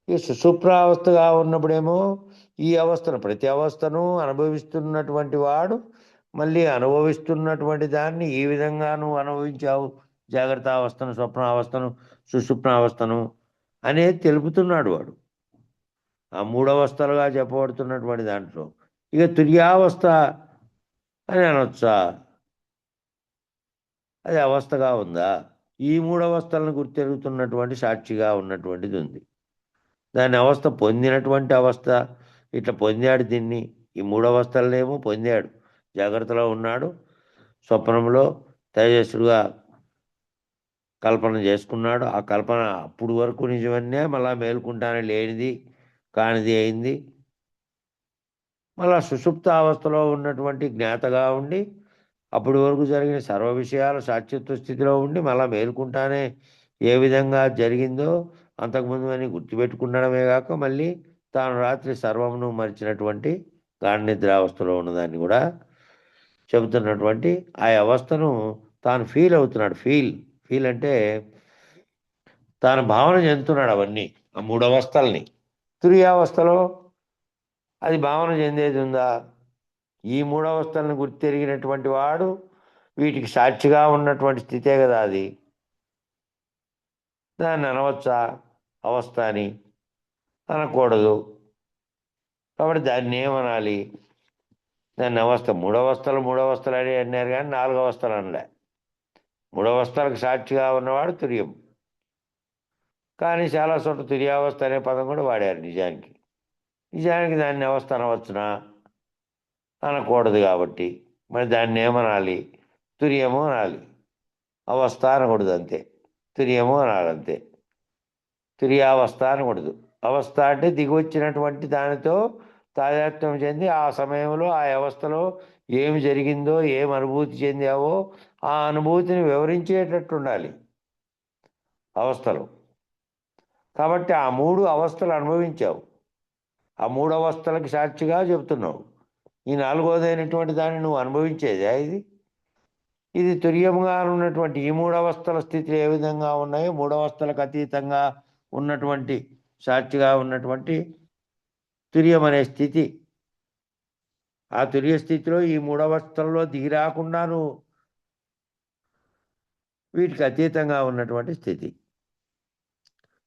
ఈ సుషుప్రావస్థగా ఉన్నప్పుడేమో ఈ అవస్థను ప్రతి అవస్థను అనుభవిస్తున్నటువంటి వాడు మళ్ళీ అనుభవిస్తున్నటువంటి దాన్ని ఈ విధంగా నువ్వు అనుభవించావు, జాగ్రత్త అవస్థను, స్వప్నావస్థను, సుషుప్నావస్థను అనేది తెలుపుతున్నాడు వాడు ఆ మూడవస్థలుగా చెప్పబడుతున్నటువంటి దాంట్లో. ఇక తుర్యావస్థ అని అనొచ్చా? అది అవస్థగా ఉందా? ఈ మూడవస్థలను గుర్తెరుగుతున్నటువంటి సాక్షిగా ఉన్నటువంటిది ఉంది. దాని అవస్థ పొందినటువంటి అవస్థ, ఇట్లా పొందాడు దీన్ని, ఈ మూడవస్థలనేమో పొందాడు, జాగ్రత్తలో ఉన్నాడు, స్వప్నంలో తేజస్సుగా కల్పన చేసుకున్నాడు. ఆ కల్పన అప్పుడు వరకు నిజమన్నే మళ్ళా మేల్కుంటానే లేనిది కానిది అయింది. మళ్ళా సుషుప్త అవస్థలో ఉన్నటువంటి జ్ఞాతగా ఉండి అప్పటి వరకు జరిగిన సర్వ విషయాలు సాక్షిత్వ స్థితిలో ఉండి మళ్ళా మేల్కుంటానే ఏ విధంగా జరిగిందో అంతకుముందు అని గుర్తుపెట్టుకుండడమే కాక మళ్ళీ తాను రాత్రి సర్వమును మరిచినటువంటి గాఢ నిద్రావస్థలో ఉన్నదాన్ని కూడా చెబుతున్నటువంటి ఆ అవస్థను తాను ఫీల్ అవుతున్నాడు. ఫీల్ అంటే తాను భావన చెందుతున్నాడు అవన్నీ, ఆ మూడు అవస్థల్ని. తురియావస్థలో అది భావన చెందేది ఉందా? ఈ మూడు అవస్థలను గుర్తెరిగినటువంటి వాడు వీటికి సాక్షిగా ఉన్నటువంటి స్థితే కదా అది. దాన్ని అనవచ్చా అవస్థ అని? అనకూడదు. కాబట్టి దాన్ని ఏమనాలి? దాన్ని అవస్థ. మూడవస్థలు అని అన్నారు కానీ 4 అవస్థలు అనలే. మూడవస్థలకు సాక్షిగా ఉన్నవాడు తుర్యం. కానీ చాలా చోట్ల తుర్యావస్థ అనే పదం కూడా వాడారు. నిజానికి దాన్ని అవస్థ అనవచ్చునా? అనకూడదు. కాబట్టి మరి దాన్ని ఏమనాలి? తుర్యము అనాలి, అవస్థ అనకూడదు అంతే. తుర్యము అనాలంతే, తుర్యావస్థ అనకూడదు. అవస్థ అంటే దిగివచ్చినటువంటి దానితో తాదాత్మ్యం చెంది ఆ సమయంలో ఆ అవస్థలో ఏమి జరిగిందో, ఏం అనుభూతి చెందావో ఆ అనుభూతిని వివరించేటట్టు ఉండాలి అవస్థలు. కాబట్టి ఆ 3 అవస్థలు అనుభవించావు, ఆ 3 అవస్థలకి సాక్షిగా చెబుతున్నావు. ఈ 4వదైనటువంటి దాన్ని నువ్వు అనుభవించేదా? ఇది తుర్యముగా ఉన్నటువంటి ఈ 3 అవస్థల స్థితిలు ఏ విధంగా ఉన్నాయో 3 అవస్థలకు అతీతంగా ఉన్నటువంటి సాక్షిగా ఉన్నటువంటి తుర్యం అనే స్థితి, ఆ తుర్య స్థితిలో ఈ 3 అవస్థల్లో దిగి రాకుండా నువ్వు వీటికి అతీతంగా ఉన్నటువంటి స్థితి.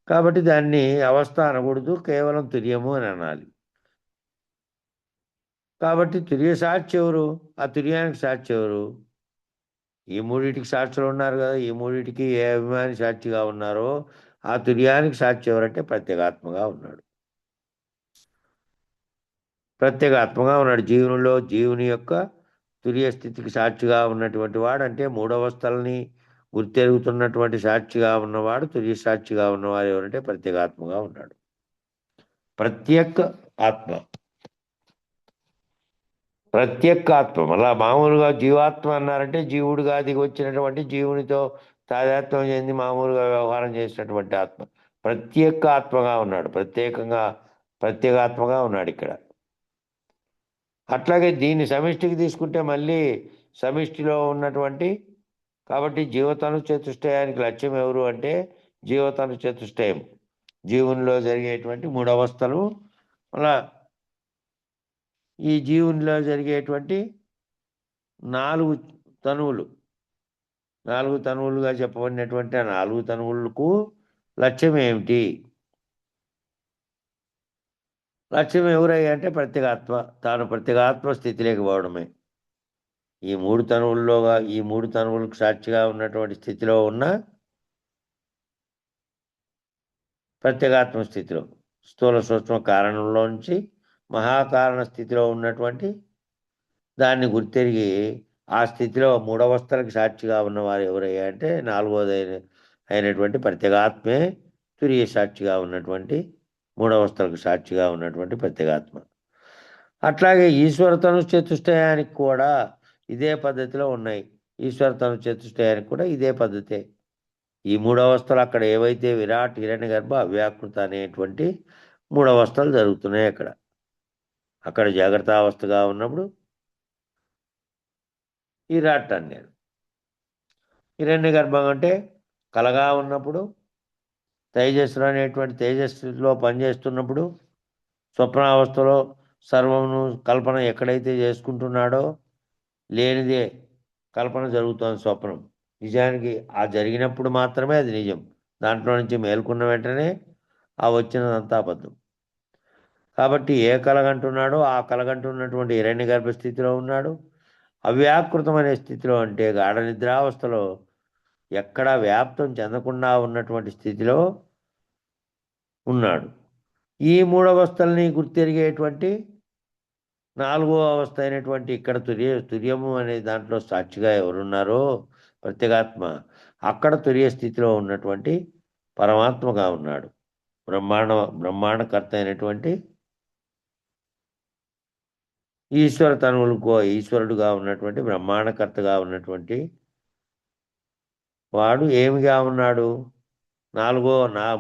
కాబట్టి దాన్ని అవస్థ అనకూడదు, కేవలం తుర్యము అని అనాలి. కాబట్టి తుర్య సాక్షి ఎవరు? ఆ తుర్యానికి సాక్షి ఎవరు? ఈ మూడింటికి సాక్షులు ఉన్నారు కదా. ఈ మూడింటికి ఏ అభిమాని సాక్షిగా ఉన్నారో ఆ తుర్యానికి సాక్షి ఎవరంటే ప్రత్యేగాత్మగా ఉన్నాడు. ప్రత్యేగాత్మగా ఉన్నాడు జీవునిలో. జీవుని యొక్క తురియ స్థితికి సాక్షిగా ఉన్నటువంటి వాడు అంటే మూడవస్థల్ని గుర్తెరుగుతున్నటువంటి సాక్షిగా ఉన్నవాడు తురియ సాక్షిగా ఉన్నవాడు ఎవరంటే ప్రత్యేగాత్మగా ఉన్నాడు. ప్రత్యేక ఆత్మ, ప్రత్యేకాత్మ. అలా మామూలుగా జీవాత్మ అన్నారంటే జీవుడిగా దిగి వచ్చినటువంటి జీవునితో తాదాత్మ్యం చెంది మామూలుగా వ్యవహారం చేసినటువంటి ఆత్మ. ప్రత్యేక ఆత్మగా ఉన్నాడు, ప్రత్యేగాత్మగా ఉన్నాడు ఇక్కడ. అట్లాగే దీన్ని సమిష్టికి తీసుకుంటే మళ్ళీ సమిష్టిలో ఉన్నటువంటి, కాబట్టి జీవతను చతుష్టయానికి లక్ష్యం ఎవరు అంటే జీవతను చతుష్టయం, జీవునిలో జరిగేటువంటి మూడవస్థలు. అలా ఈ జీవునిలో జరిగేటువంటి 4 తనువులు, 4 తనువులుగా చెప్పబడినటువంటి ఆ 4 తనువులకు లక్ష్యం ఏమిటి? లక్ష్యం ఎవరయ్యా అంటే ప్రత్యేగాత్మ, తాను ప్రత్యేగాత్మ స్థితిలోకి పోవడమే. ఈ 3 తనువుల్లోగా, ఈ 3 తనువులకు సాక్షిగా ఉన్నటువంటి స్థితిలో ఉన్న ప్రత్యేగాత్మ స్థితిలో, స్థూల సూక్ష్మ కారణంలోంచి మహాకారణ స్థితిలో ఉన్నటువంటి దాన్ని గుర్తెరిగి ఆ స్థితిలో మూడవస్థలకు సాక్షిగా ఉన్నవారు ఎవరయ్యా అంటే నాలుగోది అయినటువంటి ప్రత్యేగాత్మే తురియ సాక్షిగా ఉన్నటువంటి, మూడవస్థలకు సాక్షిగా ఉన్నటువంటి ప్రత్యేగాత్మ. అట్లాగే ఈశ్వరతను చతుష్టయానికి కూడా ఇదే పద్ధతిలో ఉన్నాయి. ఈశ్వరతను చతుష్టయానికి కూడా ఇదే పద్ధతే. ఈ మూడవస్థలు అక్కడ ఏవైతే విరాట్, హిరణ్యగర్భ, అవ్యాకృత అనేటువంటి మూడవస్థలు జరుగుతున్నాయి అక్కడ. అక్కడ జాగ్రత్త అవస్థగా ఉన్నప్పుడు విరాట్ అన్నాడు. హిరణ్య గర్భం అంటే కలగా ఉన్నప్పుడు, తేజస్సులు అనేటువంటి తేజస్సులో పనిచేస్తున్నప్పుడు, స్వప్నావస్థలో సర్వమును కల్పన ఎక్కడైతే చేసుకుంటున్నాడో లేనిదే కల్పన జరుగుతోంది స్వప్నం. నిజానికి ఆ జరిగినప్పుడు మాత్రమే అది నిజం. దాంట్లో నుంచి మేల్కొన్న వెంటనే ఆ వచ్చినదంతా అబద్ధం. కాబట్టి ఏ కలగంటున్నాడో ఆ కలగంటున్నటువంటి హిరణ్య గర్భస్థితిలో ఉన్నాడు. అవ్యాకృతమనే స్థితిలో అంటే గాఢ నిద్రావస్థలో ఎక్కడా వ్యాప్తం చెందకుండా ఉన్నటువంటి స్థితిలో ఉన్నాడు. ఈ మూడవస్థల్ని గుర్తెరిగేటువంటి 4వ అవస్థ అయినటువంటి ఇక్కడ తుర్యము అనే దాంట్లో సాక్షిగా ఎవరున్నారో ప్రత్యేగాత్మ, అక్కడ తురియ స్థితిలో ఉన్నటువంటి పరమాత్మగా ఉన్నాడు. బ్రహ్మాండకర్త అయినటువంటి ఈశ్వర తనువులకు ఈశ్వరుడుగా ఉన్నటువంటి బ్రహ్మాండకర్తగా ఉన్నటువంటి వాడు ఏమిగా ఉన్నాడు?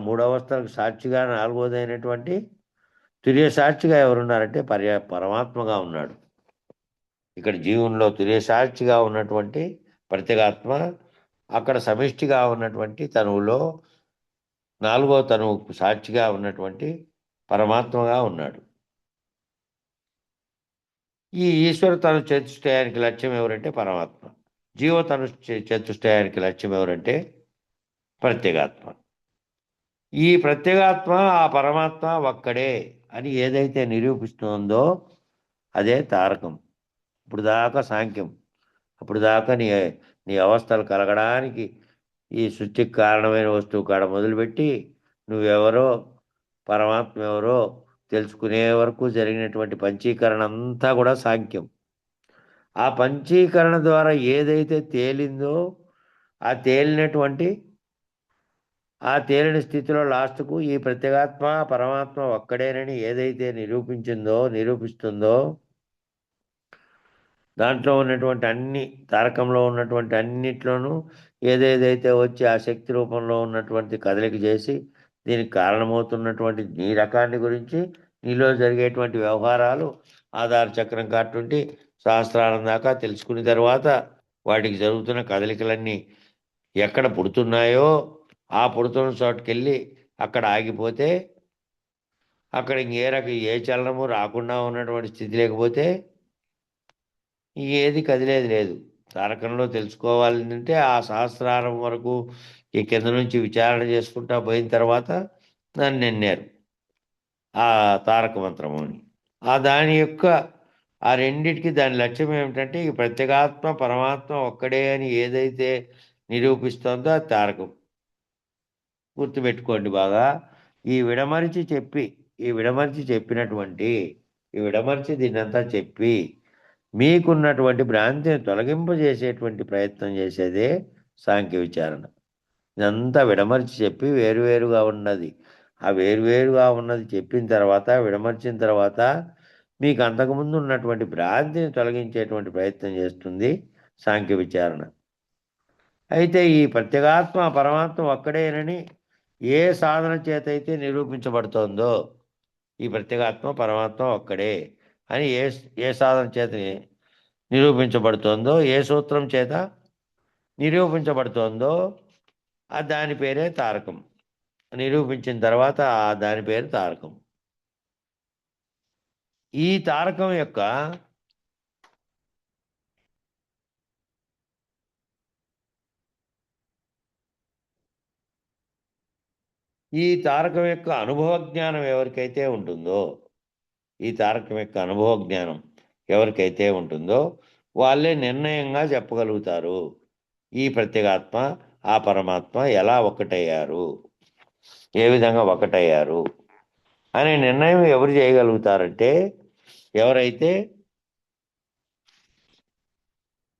మూడవస్థలకు సాక్షిగా నాలుగోదైనటువంటి తురియ సాక్షిగా ఎవరున్నారంటే పరమాత్మగా ఉన్నాడు. ఇక్కడ జీవునిలో తురియ సాక్షిగా ఉన్నటువంటి ప్రత్యేగాత్మ, అక్కడ సమిష్టిగా ఉన్నటువంటి తనువులో 4వ తనువుకు సాక్షిగా ఉన్నటువంటి పరమాత్మగా ఉన్నాడు. ఈ ఈశ్వర తను చతుష్టయానికి లక్ష్యం ఎవరంటే పరమాత్మ. జీవతను చతుష్టయానికి లక్ష్యం ఎవరంటే ప్రత్యేగాత్మ. ఈ ప్రత్యేగాత్మ ఆ పరమాత్మ ఒక్కడే అని ఏదైతే నిరూపిస్తుందో అదే తారకం. ఇప్పుడు దాకా సాంఖ్యం, అప్పుడు దాకా నీ నీ అవస్థలు కలగడానికి ఈ సృష్టికి కారణమైన వస్తువు కాడ మొదలుపెట్టి నువ్వెవరో పరమాత్మ ఎవరో తెలుసుకునే వరకు జరిగినటువంటి పంచీకరణ అంతా కూడా సాంఖ్యం. ఆ పంచీకరణ ద్వారా ఏదైతే తేలిందో ఆ తేలిన స్థితిలో లాస్ట్కు ఈ ప్రత్యేగాత్మ పరమాత్మ ఒక్కడేనని ఏదైతే నిరూపిస్తుందో దాంట్లో ఉన్నటువంటి తారకంలో ఉన్నటువంటి అన్నిట్లోనూ ఏదేదైతే వచ్చి ఆ శక్తి రూపంలో ఉన్నటువంటి కదలిక చేసి దీనికి కారణమవుతున్నటువంటి నీ రకాన్ని గురించి, నీలో జరిగేటువంటి వ్యవహారాలు ఆధార చక్రం కాటుండి సహస్రారం దాకా తెలుసుకున్న తర్వాత వాటికి జరుగుతున్న కదలికలన్నీ ఎక్కడ పుడుతున్నాయో ఆ పుడుతున్న చోటుకెళ్ళి అక్కడ ఆగిపోతే, అక్కడ ఏ చలనము రాకుండా ఉన్నటువంటి స్థితి లేకపోతే ఏది కదిలేది లేదు. తారకంలో తెలుసుకోవాలంటే ఆ సహస్రారం వరకు ఈ కింద నుంచి విచారణ చేసుకుంటా పోయిన తర్వాత దాన్ని నిన్నారు ఆ తారక మంత్రము అని. దాని యొక్క ఆ రెండిటికి దాని లక్ష్యం ఏమిటంటే ఈ ప్రత్యేగాత్మ పరమాత్మ ఒక్కడే అని ఏదైతే నిరూపిస్తోందో అది తారకం. గుర్తుపెట్టుకోండి బాగా. ఈ విడమరిచి దీన్నంతా చెప్పి మీకున్నటువంటి భ్రాంతిని తొలగింపజేసేటువంటి ప్రయత్నం చేసేదే సాంఖ్య విచారణ. ఇదంతా విడమర్చి చెప్పి వేరువేరుగా ఉన్నది, ఆ వేరువేరుగా ఉన్నది చెప్పిన తర్వాత, విడమర్చిన తర్వాత మీకు అంతకుముందు ఉన్నటువంటి భ్రాంతిని తొలగించేటువంటి ప్రయత్నం చేస్తుంది సాంఖ్య విచారణ. అయితే ఈ ప్రత్యేగాత్మ పరమాత్మ ఒక్కడేనని ఏ సాధన చేత అయితే నిరూపించబడుతోందో, ఈ ప్రత్యేగాత్మ పరమాత్మ ఒక్కడే అని ఏ ఏ సాధన చేత నిరూపించబడుతోందో, ఏ సూత్రం చేత నిరూపించబడుతోందో దాని పేరే తారకం. నిరూపించిన తర్వాత దాని పేరు తారకం. ఈ తారకం యొక్క అనుభవ జ్ఞానం ఎవరికైతే ఉంటుందో, ఈ తారకం యొక్క అనుభవ జ్ఞానం ఎవరికైతే ఉంటుందో వాళ్ళే నిర్ణయంగా చెప్పగలుగుతారు ఈ ప్రత్యేగాత్మ ఆ పరమాత్మ ఎలా ఒకటయ్యారు, ఏ విధంగా ఒకటయ్యారు అనే నిర్ణయం ఎవరు చేయగలుగుతారంటే, ఎవరైతే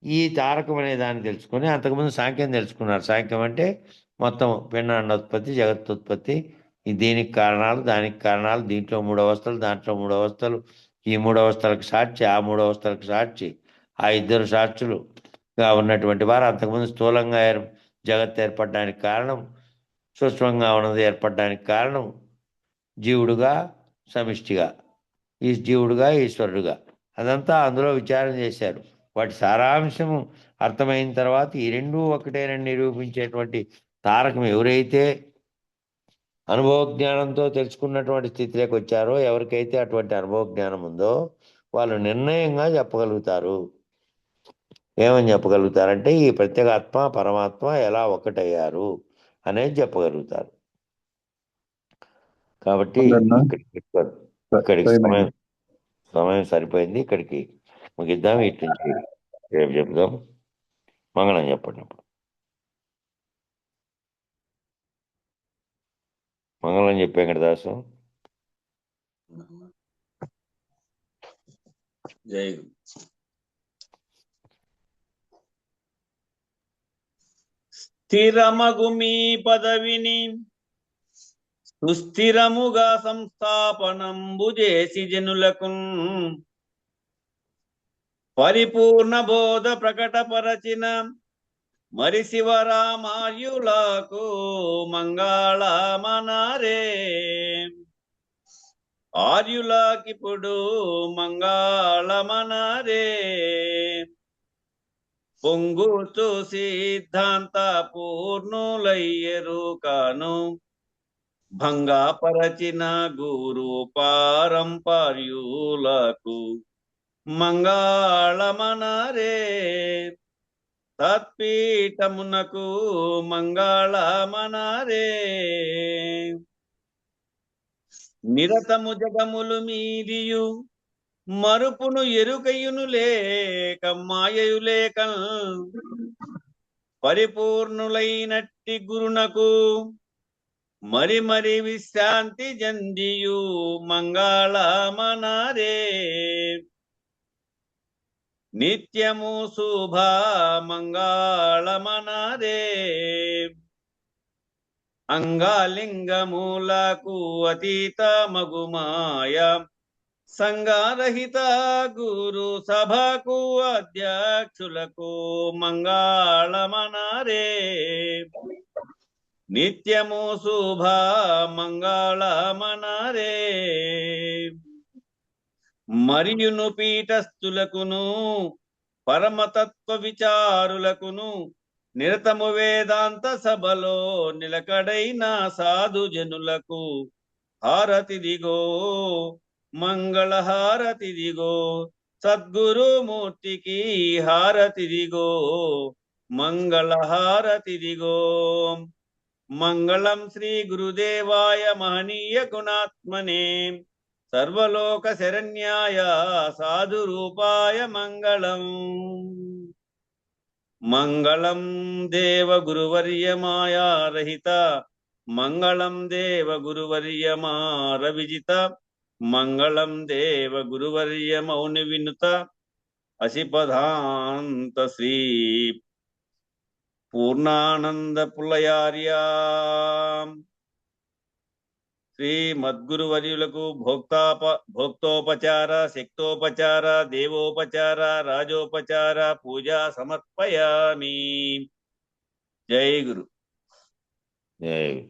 ఈ తారకం అనే దాన్ని తెలుసుకొని అంతకుముందు సాంఖ్యం తెలుసుకున్నారు. సాంఖ్యం అంటే మొత్తం పిండాండోత్పత్తి, జగత్తుత్పత్తి, దీనికి కారణాలు, దానికి కారణాలు, దీంట్లో 3 అవస్థలు, దాంట్లో 3 అవస్థలు, ఈ 3 అవస్థలకు సాక్షి, ఆ 3 అవస్థలకు సాక్షి, ఆ 2 సాక్షులుగా ఉన్నటువంటి వారు అంతకుముందు స్థూలంగా జగత్తు ఏర్పడడానికి కారణం, సూక్ష్మంగా ఉన్నది ఏర్పడడానికి కారణం, జీవుడుగా సమిష్టిగా, ఈ జీవుడుగా ఈశ్వరుడుగా, అదంతా అందులో విచారణ చేశారు. వాటి సారాంశము అర్థమైన తర్వాత ఈ రెండూ ఒకటేనని నిరూపించేటువంటి తారకం ఎవరైతే అనుభవ జ్ఞానంతో తెలుసుకున్నటువంటి స్థితిలోకి వచ్చారో, ఎవరికైతే అటువంటి అనుభవ జ్ఞానం ఉందో వాళ్ళు నిర్ణయంగా చెప్పగలుగుతారు. ఏమని చెప్పగలుగుతారంటే, ఈ ప్రత్యేగాత్మ పరమాత్మ ఎలా ఒకటయ్యారు అనేది చెప్పగలుగుతారు. కాబట్టి ఇక్కడికి సమయం సరిపోయింది. ఇక్కడికి ముగిద్దాం. ఇటు నుంచి రేపు చెప్దాం. మంగళం చెప్పండి. మంగళం చెప్పే వెంకటదాసు. జై స్థిరమగు మీ పదవిని సుస్థిరముగా సంస్థాపనంబు చేసి జనులకు పరిపూర్ణ బోధ ప్రకటపరచిన మరి శివరామార్యులకు మంగళమనారే. ఆర్యులకిప్పుడు మంగళమనారే. పొంగుతూ సిద్ధాంత పూర్ణులయ్యరు కాను భంగపరచిన గురు పారంపర్యులకు మంగళమనారే. తత్పీఠమునకు మంగళమనారే. నిరతము జగములు మీదియు మరుపును ఎరుకయును లేక మాయయు లేక పరిపూర్ణులైనట్టి గురునకు మరి మరి విశ్రాంతి జందియు మంగళమనారే. నిత్యము శుభ మంగళమనారే. అంగాలింగములకు అతీత మగుమాయ సంగారహిత గురు సభకు అధ్యక్షులకు మంగళమనారే. నిత్యము శుభ మంగళమనారే. మరియును పీఠస్థులకును పరమతత్వ విచారులకును నిరతము వేదాంత సభలో నిలకడైన సాధు జనులకు హారతిదిగో మంగళహారతిదిగో. సద్గురుమూర్తికి హారతిదిగో మంగళహారతిదిగో. మంగళం శ్రీ గురుదేవాయ మహనీయ గుణాత్మనే సర్వలోక శరణ్యాయ సాధు రూపాయ మంగళం. మంగళం దేవ గురువర్యమాయా రహిత మంగళం దేవ గురువర్యమార విజిత మంగళం దేవ గురువర్య మౌని వినుత అసిపదాంత శ్రీ పూర్ణానంద పుల్లయార్యా శ్రీ మద్గురువర్యులకు భోక్తోపచార శక్తోపచార దేవోపచార రాజోపచార పూజా సమర్పయామి. జై గురు. జై